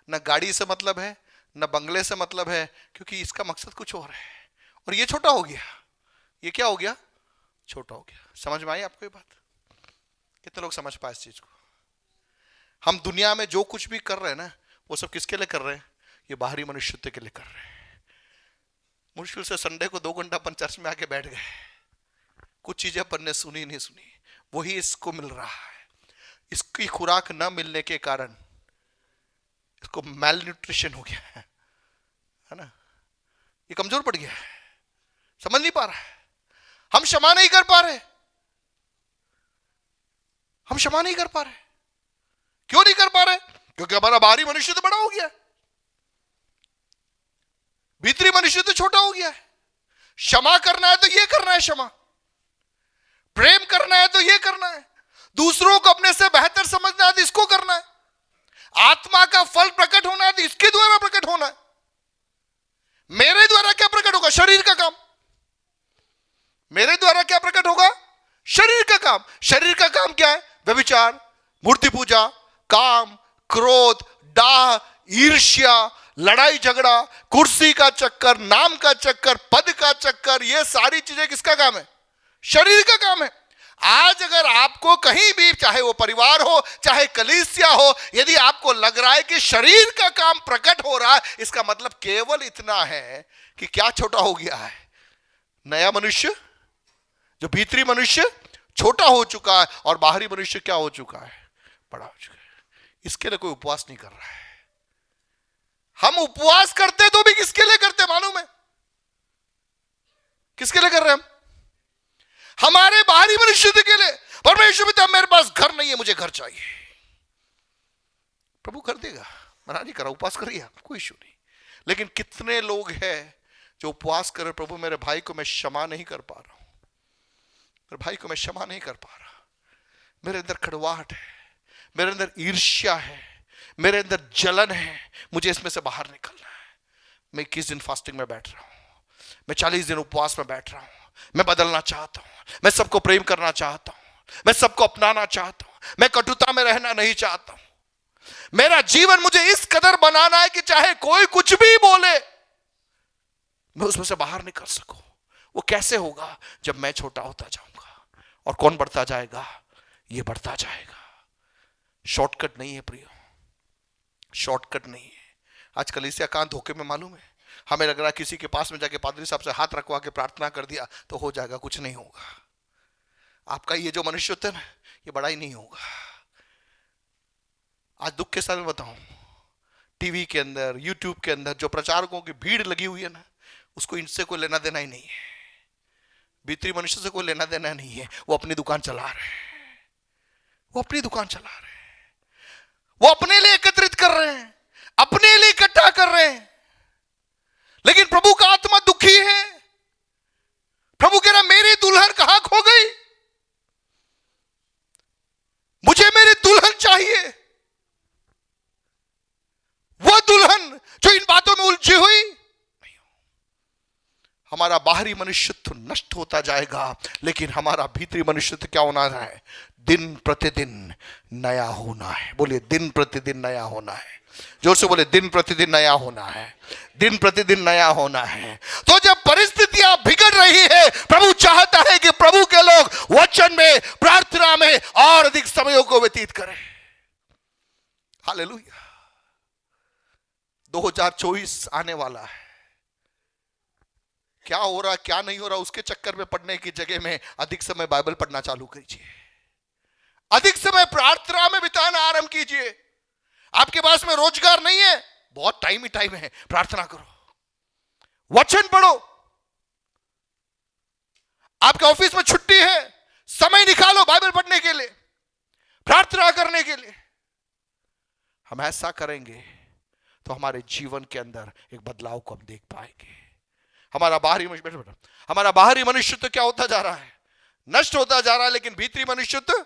ना गाड़ी से मतलब है, ना बंगले से मतलब है, क्योंकि इसका मकसद कुछ और है। और ये छोटा हो गया। ये क्या हो गया? छोटा हो गया। समझ में आई आपको ये बात? कितने लोग समझ पाए इस चीज को? हम दुनिया में जो कुछ भी कर रहे हैं ना, वो सब किसके लिए कर रहे हैं? ये बाहरी मनुष्यत्व के लिए कर रहे हैं। मुश्किल से संडे को 2 घंटा अपन चर्च में आके बैठ गए, कुछ चीजें अपन ने सुनी नहीं सुनी, वही इसको मिल रहा है। इसकी खुराक न मिलने के कारण इसको मैल न्यूट्रिशन हो गया है ना? ये कमजोर पड़ गया है, समझ नहीं पा रहा है। हम क्षमा नहीं कर पा रहे, हम क्षमा नहीं कर पा रहे। क्यों नहीं कर पा रहे? क्योंकि हमारा बाहरी मनुष्य तो बड़ा हो गया है, भीतरी मनुष्य तो छोटा हो गया है। क्षमा करना है तो ये करना है, क्षमा प्रेम करना है तो ये करना है, दूसरों को अपने से बेहतर समझना है तो इसको करना है, आत्मा का फल प्रकट होना है तो इसके द्वारा प्रकट होना है। मेरे द्वारा क्या प्रकट होगा? शरीर का काम। मेरे द्वारा क्या प्रकट होगा? शरीर का काम। शरीर का काम क्या है? व्यभिचार, मूर्ति पूजा, काम, क्रोध, डाह, ईर्ष्या, लड़ाई झगड़ा, कुर्सी का चक्कर, नाम का चक्कर, पद का चक्कर, ये सारी चीजें किसका काम है? शरीर का काम है। आज अगर आपको कहीं भी, चाहे वो परिवार हो चाहे कलीसिया हो, यदि आपको लग रहा है कि शरीर का काम प्रकट हो रहा है, इसका मतलब केवल इतना है कि क्या छोटा हो गया है? नया मनुष्य, जो भीतरी मनुष्य छोटा हो चुका है और बाहरी मनुष्य क्या हो चुका है? बड़ा हो चुका है। इसके लिए कोई उपवास नहीं कर रहा है। हम उपवास करते तो भी किसके लिए करते मालूम है? किसके लिए कर रहे हैं हम? हमारे बाहरी मनुष्य के लिए। परमेश्वर पिता, मेरे पास घर नहीं है, मुझे घर चाहिए। प्रभु कर देगा, मना नहीं करा, उपवास करिए, कोई इशू नहीं। लेकिन कितने लोग हैं जो उपवास करे, प्रभु मेरे भाई को मैं क्षमा नहीं कर पा रहा हूं, मेरे भाई को मैं क्षमा नहीं कर पा रहा, मेरे अंदर कड़वाहट है, मेरे अंदर ईर्ष्या है, मेरे अंदर जलन है, मुझे इसमें से बाहर निकलना है। मैं 21 दिन फास्टिंग में बैठ रहा हूं, मैं 40 दिन उपवास में बैठ रहा हूं, मैं बदलना चाहता हूं, मैं सबको प्रेम करना चाहता हूं, मैं सबको अपनाना चाहता हूं, मैं कटुता में रहना नहीं चाहता हूं। मेरा जीवन मुझे इस कदर बनाना है कि चाहे कोई कुछ भी बोले, मैं उसमें से बाहर निकल सकूं। वो कैसे होगा? जब मैं छोटा होता जाऊंगा। और कौन बढ़ता जाएगा? ये बढ़ता जाएगा। शॉर्टकट नहीं है प्रियो, शॉर्टकट नहीं है। आजकल इसे कहां धोखे में मालूम है, हमें लग रहा है किसी के पास में जाके पादरी साहब से हाथ रखवा के प्रार्थना कर दिया तो हो जाएगा। कुछ नहीं होगा। आपका ये जो मनुष्यत्व है ना, ये बड़ा ही नहीं होगा। आज दुख के साथ में बताऊं, टीवी के अंदर, यूट्यूब के अंदर जो प्रचारकों की भीड़ लगी हुई है ना, उसको इनसे कोई लेना देना ही नहीं है। भीतरी मनुष्य से कोई लेना देना नहीं है। वो अपनी दुकान चला रहे हैं, वो अपनी दुकान चला रहे हैं, वो अपने लिए एकत्रित कर रहे हैं, अपने लिए इकट्ठा कर रहे हैं। लेकिन प्रभु का आत्मा दुखी है। प्रभु कह रहा मेरी दुल्हन कहां खो गई? मुझे मेरी दुल्हन चाहिए, वो दुल्हन जो इन बातों में उलझी हुई। हमारा बाहरी मनुष्यत्व नष्ट होता जाएगा, लेकिन हमारा भीतरी मनुष्यत्व क्या होना है? दिन प्रतिदिन नया होना है। बोलिए दिन प्रतिदिन नया होना है। जोर से बोले दिन प्रतिदिन नया होना है, दिन प्रतिदिन नया होना है। तो जब परिस्थितियां बिगड़ रही है, प्रभु चाहता है कि प्रभु के लोग वचन में, प्रार्थना में और अधिक समयों को व्यतीत करें। हालेलुया। 2024 आने वाला है। क्या हो रहा क्या नहीं हो रहा उसके चक्कर में पढ़ने की जगह में अधिक समय बाइबल पढ़ना चालू कीजिए, अधिक समय प्रार्थना में बिताना आरंभ कीजिए। आपके पास में रोजगार नहीं है, बहुत टाइम ही टाइम है, प्रार्थना करो, वचन पढ़ो। आपके ऑफिस में छुट्टी है, समय निकालो बाइबल पढ़ने के लिए, प्रार्थना करने के लिए। हम ऐसा करेंगे तो हमारे जीवन के अंदर एक बदलाव को हम देख पाएंगे। हमारा बाहरी मनुष्यत्व क्या होता जा रहा है? नष्ट होता जा रहा है, लेकिन भीतरी मनुष्यत्व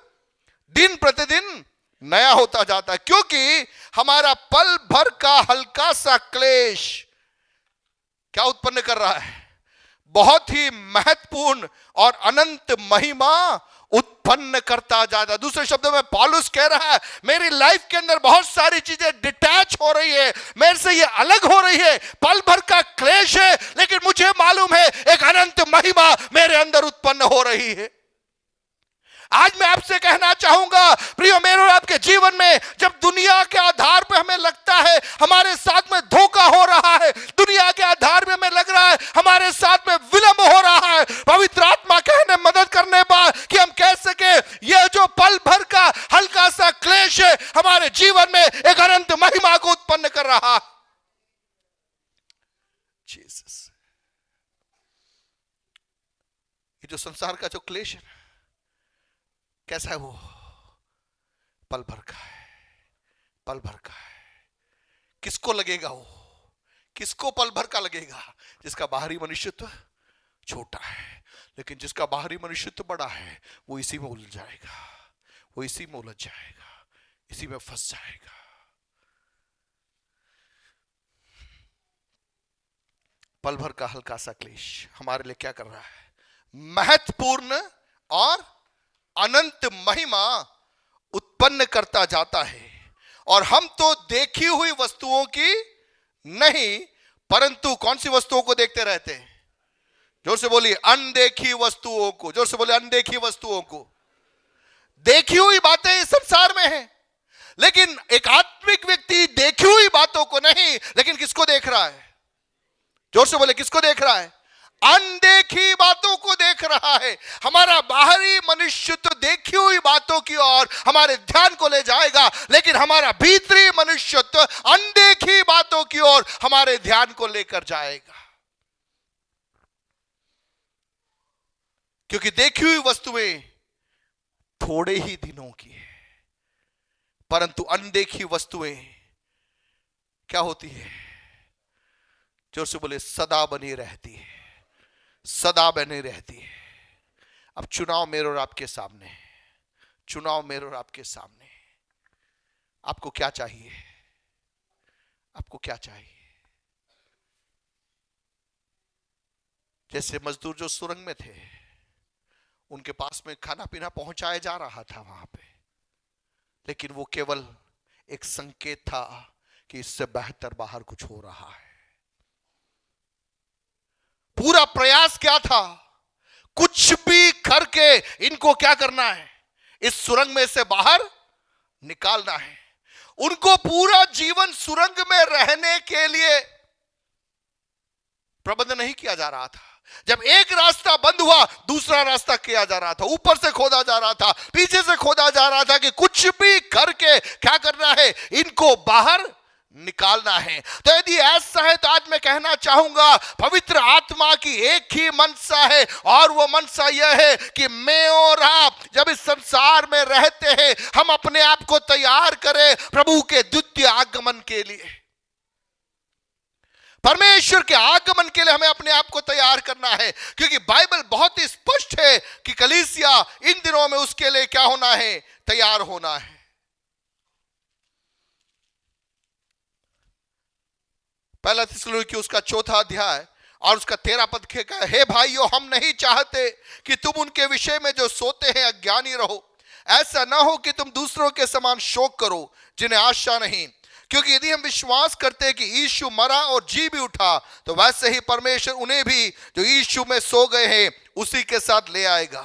दिन प्रतिदिन नया होता जाता है। क्योंकि हमारा पल भर का हल्का सा क्लेश क्या उत्पन्न कर रहा है? बहुत ही महत्वपूर्ण और अनंत महिमा उत्पन्न करता जाता। दूसरे शब्दों में पौलुस कह रहा है मेरी लाइफ के अंदर बहुत सारी चीजें डिटैच हो रही है, मेरे से ये अलग हो रही है, पल भर का क्लेश है, लेकिन मुझे मालूम है एक अनंत महिमा मेरे अंदर उत्पन्न हो रही है। आज मैं आपसे कहना चाहूंगा प्रियो, मेरे और आपके जीवन में जब दुनिया के आधार पर हमें लगता है हमारे साथ में धोखा हो रहा है, दुनिया के आधार में हमें लग रहा है हमारे साथ में विलंब हो रहा है, पवित्र आत्मा कहने मदद करने पर कि हम कह सके यह जो पल भर का हल्का सा क्लेश है हमारे जीवन में एक अनंत महिमा को उत्पन्न कर रहा है। जीसस, ये जो संसार का जो क्लेश है कैसा है? वो पल भर का है, पल भर का है। किसको लगेगा वो? किसको पल भर का लगेगा? जिसका बाहरी मनुष्यत्व छोटा है, लेकिन जिसका बाहरी मनुष्यत्व बड़ा है वो इसी में उलझ जाएगा, वो इसी में उलझ जाएगा, इसी में फंस जाएगा। पल भर का हल्का सा क्लेश हमारे लिए क्या कर रहा है? महत्वपूर्ण और अनंत महिमा उत्पन्न करता जाता है। और हम तो देखी हुई वस्तुओं की नहीं, परंतु कौन सी वस्तुओं को देखते रहते हैं? जोर से बोलिए अनदेखी वस्तुओं को। जोर से बोलिए अनदेखी वस्तुओं को। देखी हुई बातें इस संसार में हैं, लेकिन एक आत्मिक व्यक्ति देखी हुई बातों को नहीं, लेकिन किसको देख रहा है? जोर से बोले किसको देख रहा है? अनदेखी बातों को देख रहा है। हमारा बाहरी मनुष्य तो देखी हुई बातों की ओर हमारे ध्यान को ले जाएगा, लेकिन हमारा भीतरी मनुष्य तो अनदेखी बातों की ओर हमारे ध्यान को लेकर जाएगा। क्योंकि देखी हुई वस्तुएं थोड़े ही दिनों की है, परंतु अनदेखी वस्तुएं क्या होती है? जोर से बोले सदा बनी रहती है, सदा बनी रहती है। अब चुनाव मेरे और आपके सामने है, चुनाव मेरे और आपके सामने है। आपको क्या चाहिए? आपको क्या चाहिए? जैसे मजदूर जो सुरंग में थे, उनके पास में खाना पीना पहुंचाया जा रहा था वहां पे, लेकिन वो केवल एक संकेत था कि इससे बेहतर बाहर कुछ हो रहा है। पूरा प्रयास क्या था? कुछ भी करके इनको क्या करना है? इस सुरंग में से बाहर निकालना है। उनको पूरा जीवन सुरंग में रहने के लिए प्रबंध नहीं किया जा रहा था। जब एक रास्ता बंद हुआ, दूसरा रास्ता किया जा रहा था, ऊपर से खोदा जा रहा था, पीछे से खोदा जा रहा था कि कुछ भी करके क्या करना है? इनको बाहर निकालना है। तो यदि ऐसा है तो आज मैं कहना चाहूंगा, पवित्र आत्मा की एक ही मनसा है, और वो मनसा यह है कि मैं और आप जब इस संसार में रहते हैं, हम अपने आप को तैयार करें प्रभु के द्वितीय आगमन के लिए। परमेश्वर के आगमन के लिए हमें अपने आप को तैयार करना है, क्योंकि बाइबल बहुत ही स्पष्ट है कि कलीसिया इन दिनों में उसके लिए क्या होना है? तैयार होना है। पहला थिस्सलुनीकी उसका 4 अध्याय और उसका 13 पद कहता है, हे भाइयों, हम नहीं चाहते कि तुम उनके विषय में जो सोते हैं अज्ञानी रहो। ऐसा ना हो कि तुम दूसरों के समान शोक करो जिन्हें आशा नहीं, क्योंकि यदि हम विश्वास करते हैं कि यीशु मरा और जी भी उठा, तो वैसे ही परमेश्वर उन्हें भी जो यीशु में सो गए हैं उसी के साथ ले आएगा।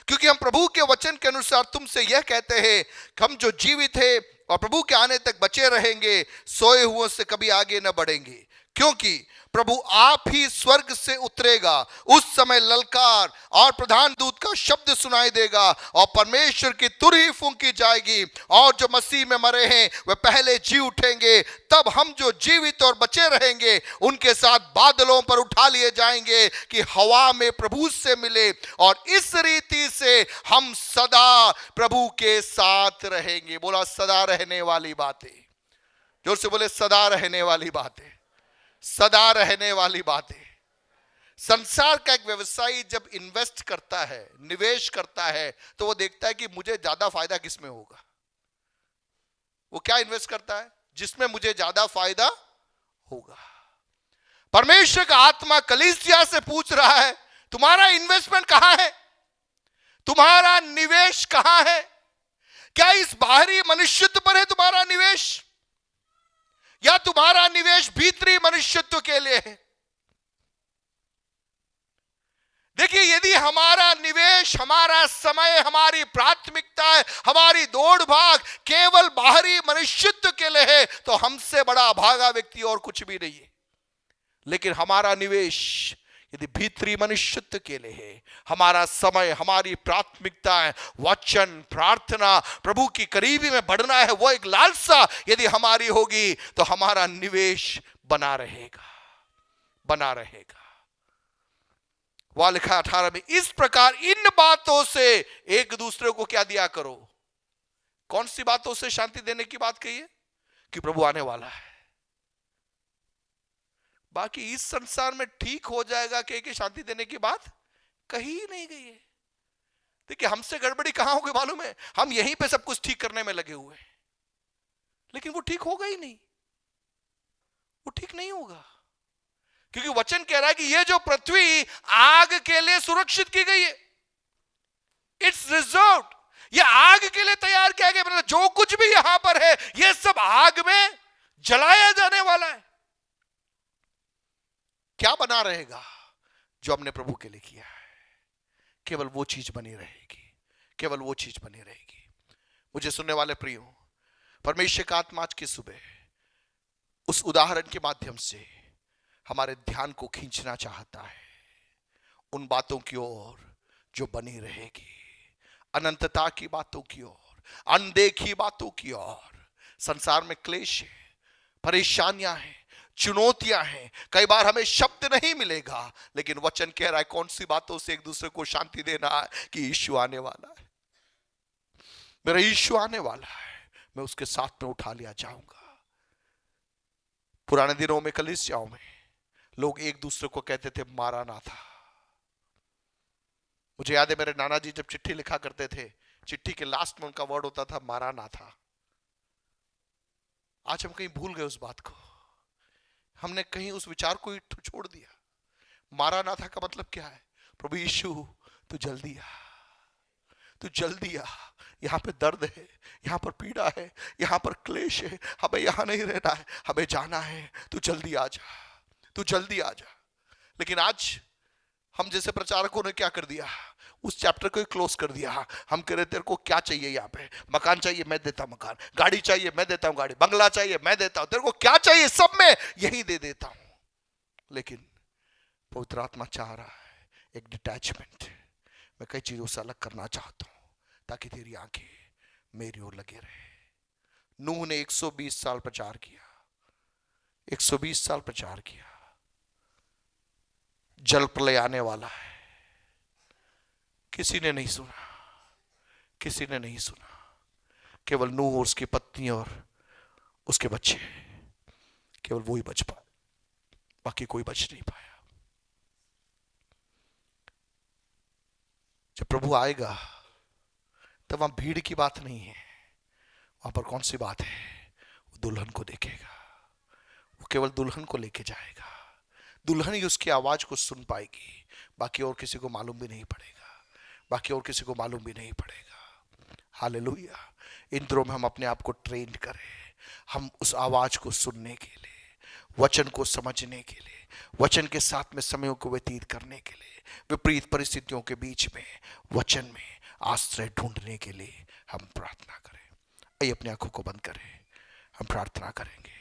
क्योंकि हम प्रभु के वचन के अनुसार तुमसे यह कहते हैं, हम जो जीवित है और प्रभु के आने तक बचे रहेंगे, सोए हुओं से कभी आगे न बढ़ेंगे। क्योंकि प्रभु आप ही स्वर्ग से उतरेगा, उस समय ललकार और प्रधान दूत का शब्द सुनाई देगा और परमेश्वर की तुरही फूंकी जाएगी, और जो मसीह में मरे हैं वे पहले जी उठेंगे। तब हम जो जीवित और बचे रहेंगे उनके साथ बादलों पर उठा लिए जाएंगे कि हवा में प्रभु से मिले, और इस रीति से हम सदा प्रभु के साथ रहेंगे। बोला सदा रहने वाली बातें, जोर से बोले सदा रहने वाली बातें, सदा रहने वाली बातें। संसार का एक व्यवसायी जब इन्वेस्ट करता है, निवेश करता है, तो वो देखता है कि मुझे ज्यादा फायदा किस में होगा। वो क्या इन्वेस्ट करता है? जिसमें मुझे ज्यादा फायदा होगा। परमेश्वर का आत्मा कलीसिया से पूछ रहा है, तुम्हारा इन्वेस्टमेंट कहां है? तुम्हारा निवेश कहां है? क्या इस बाहरी मनुष्यत्व पर है तुम्हारा निवेश, या तुम्हारा निवेश भीतरी मनुष्यत्व के लिए है? देखिए, यदि हमारा निवेश, हमारा समय, हमारी प्राथमिकता है, हमारी दौड़ भाग केवल बाहरी मनुष्यत्व के लिए है, तो हमसे बड़ा अभागा व्यक्ति और कुछ भी नहीं है। लेकिन हमारा निवेश यदि भीतरी मनुष्यत्व के लिए है, हमारा समय, हमारी प्राथमिकता है वचन, प्रार्थना, प्रभु की करीबी में बढ़ना है, वो एक लालसा यदि हमारी होगी, तो हमारा निवेश बना रहेगा, बना रहेगा। वहां लिखा 18 में, इस प्रकार इन बातों से एक दूसरे को क्या दिया करो। कौन सी बातों से? शांति देने की बात कही है कि प्रभु आने वाला है। बाकी इस संसार में ठीक हो जाएगा कि शांति देने की बात कही नहीं गई है। देखिए, हमसे गड़बड़ी कहां होगी मालूम है? हम यहीं पे सब कुछ ठीक करने में लगे हुए हैं, लेकिन वो ठीक होगा ही नहीं, वो ठीक नहीं होगा। क्योंकि वचन कह रहा है कि ये जो पृथ्वी आग के लिए सुरक्षित की गई है, इट्स रिजर्व्ड, ये आग के लिए तैयार किया गया। मतलब जो कुछ भी यहां पर है, ये सब आग में जलाया जाने वाला है। क्या बना रहेगा? जो हमने प्रभु के लिए किया है, केवल वो चीज बनी रहेगी, केवल वो चीज बनी रहेगी। मुझे सुनने वाले प्रियो, परमेश्वर का आत्मा आज की सुबह उस उदाहरण के माध्यम से हमारे ध्यान को खींचना चाहता है उन बातों की ओर जो बनी रहेगी, अनंतता की बातों की ओर, अनदेखी बातों की ओर। संसार में क्लेश है, परेशानियां हैं, चुनौतियां हैं, कई बार हमें शब्द नहीं मिलेगा, लेकिन वचन कह रहा है कौन सी बातों से एक दूसरे को शांति देना है कि यीशु आने वाला है, मेरा यीशु आने वाला है, मैं उसके साथ में उठा लिया जाऊंगा। पुराने दिनों में कलीसियाओं में लोग एक दूसरे को कहते थे मारानाथा। मुझे याद है मेरे नाना जी जब चिट्ठी लिखा करते थे, चिट्ठी के लास्ट में उनका वर्ड होता था मारानाथा। आज हम कहीं भूल गए उस बात को, हमने कहीं उस विचार को ही छोड़ दिया। मारानाथा का मतलब क्या है? प्रभु यीशु तू जल्दी आ, तू जल्दी आ। यहाँ पे दर्द है, यहाँ पर पीड़ा है, यहाँ पर क्लेश है, हमें यहाँ नहीं रहना है, हमें जाना है, तू जल्दी आ जा, तू जल्दी आ जा। लेकिन आज हम जैसे प्रचारकों ने क्या कर दिया, उस चैप्टर को क्लोज कर दिया। हम कह रहे तेरे को क्या चाहिए, यहाँ पे मकान चाहिए मैं देता हूं मकान, गाड़ी चाहिए मैं देता हूं गाड़ी, बंगला चाहिए मैं देता हूं, तेरे को क्या चाहिए सब में यही दे देता हूं। लेकिन पवित्र आत्मा चाह रहा है एक डिटैचमेंट। मैं कई चीजों से अलग करना चाहता हूं ताकि तेरी आंखें मेरी ओर लगे रहे। नूह ने 120 साल प्रचार किया, 120 साल प्रचार किया। जल प्रलय आने वाला है, किसी ने नहीं सुना, किसी ने नहीं सुना। केवल नूह और उसकी पत्नी और उसके बच्चे, केवल वो ही बच पाए, बाकी कोई बच नहीं पाया। जब प्रभु आएगा तब वहां भीड़ की बात नहीं है, वहां पर कौन सी बात है, वो दुल्हन को देखेगा, वो केवल दुल्हन को लेके जाएगा। दुल्हन ही उसकी आवाज को सुन पाएगी, बाकी और किसी को मालूम भी नहीं पड़ेगा, बाकी और किसी को मालूम भी नहीं पड़ेगा। हालेलुया। इन दिनों में हम अपने आप को ट्रेन करें, हम उस आवाज को सुनने के लिए, वचन को समझने के लिए, वचन के साथ में समयों को व्यतीत करने के लिए, विपरीत परिस्थितियों के बीच में वचन में आश्रय ढूंढने के लिए हम प्रार्थना करें। आइए अपनी आंखों को बंद करें, हम प्रार्थना करेंगे।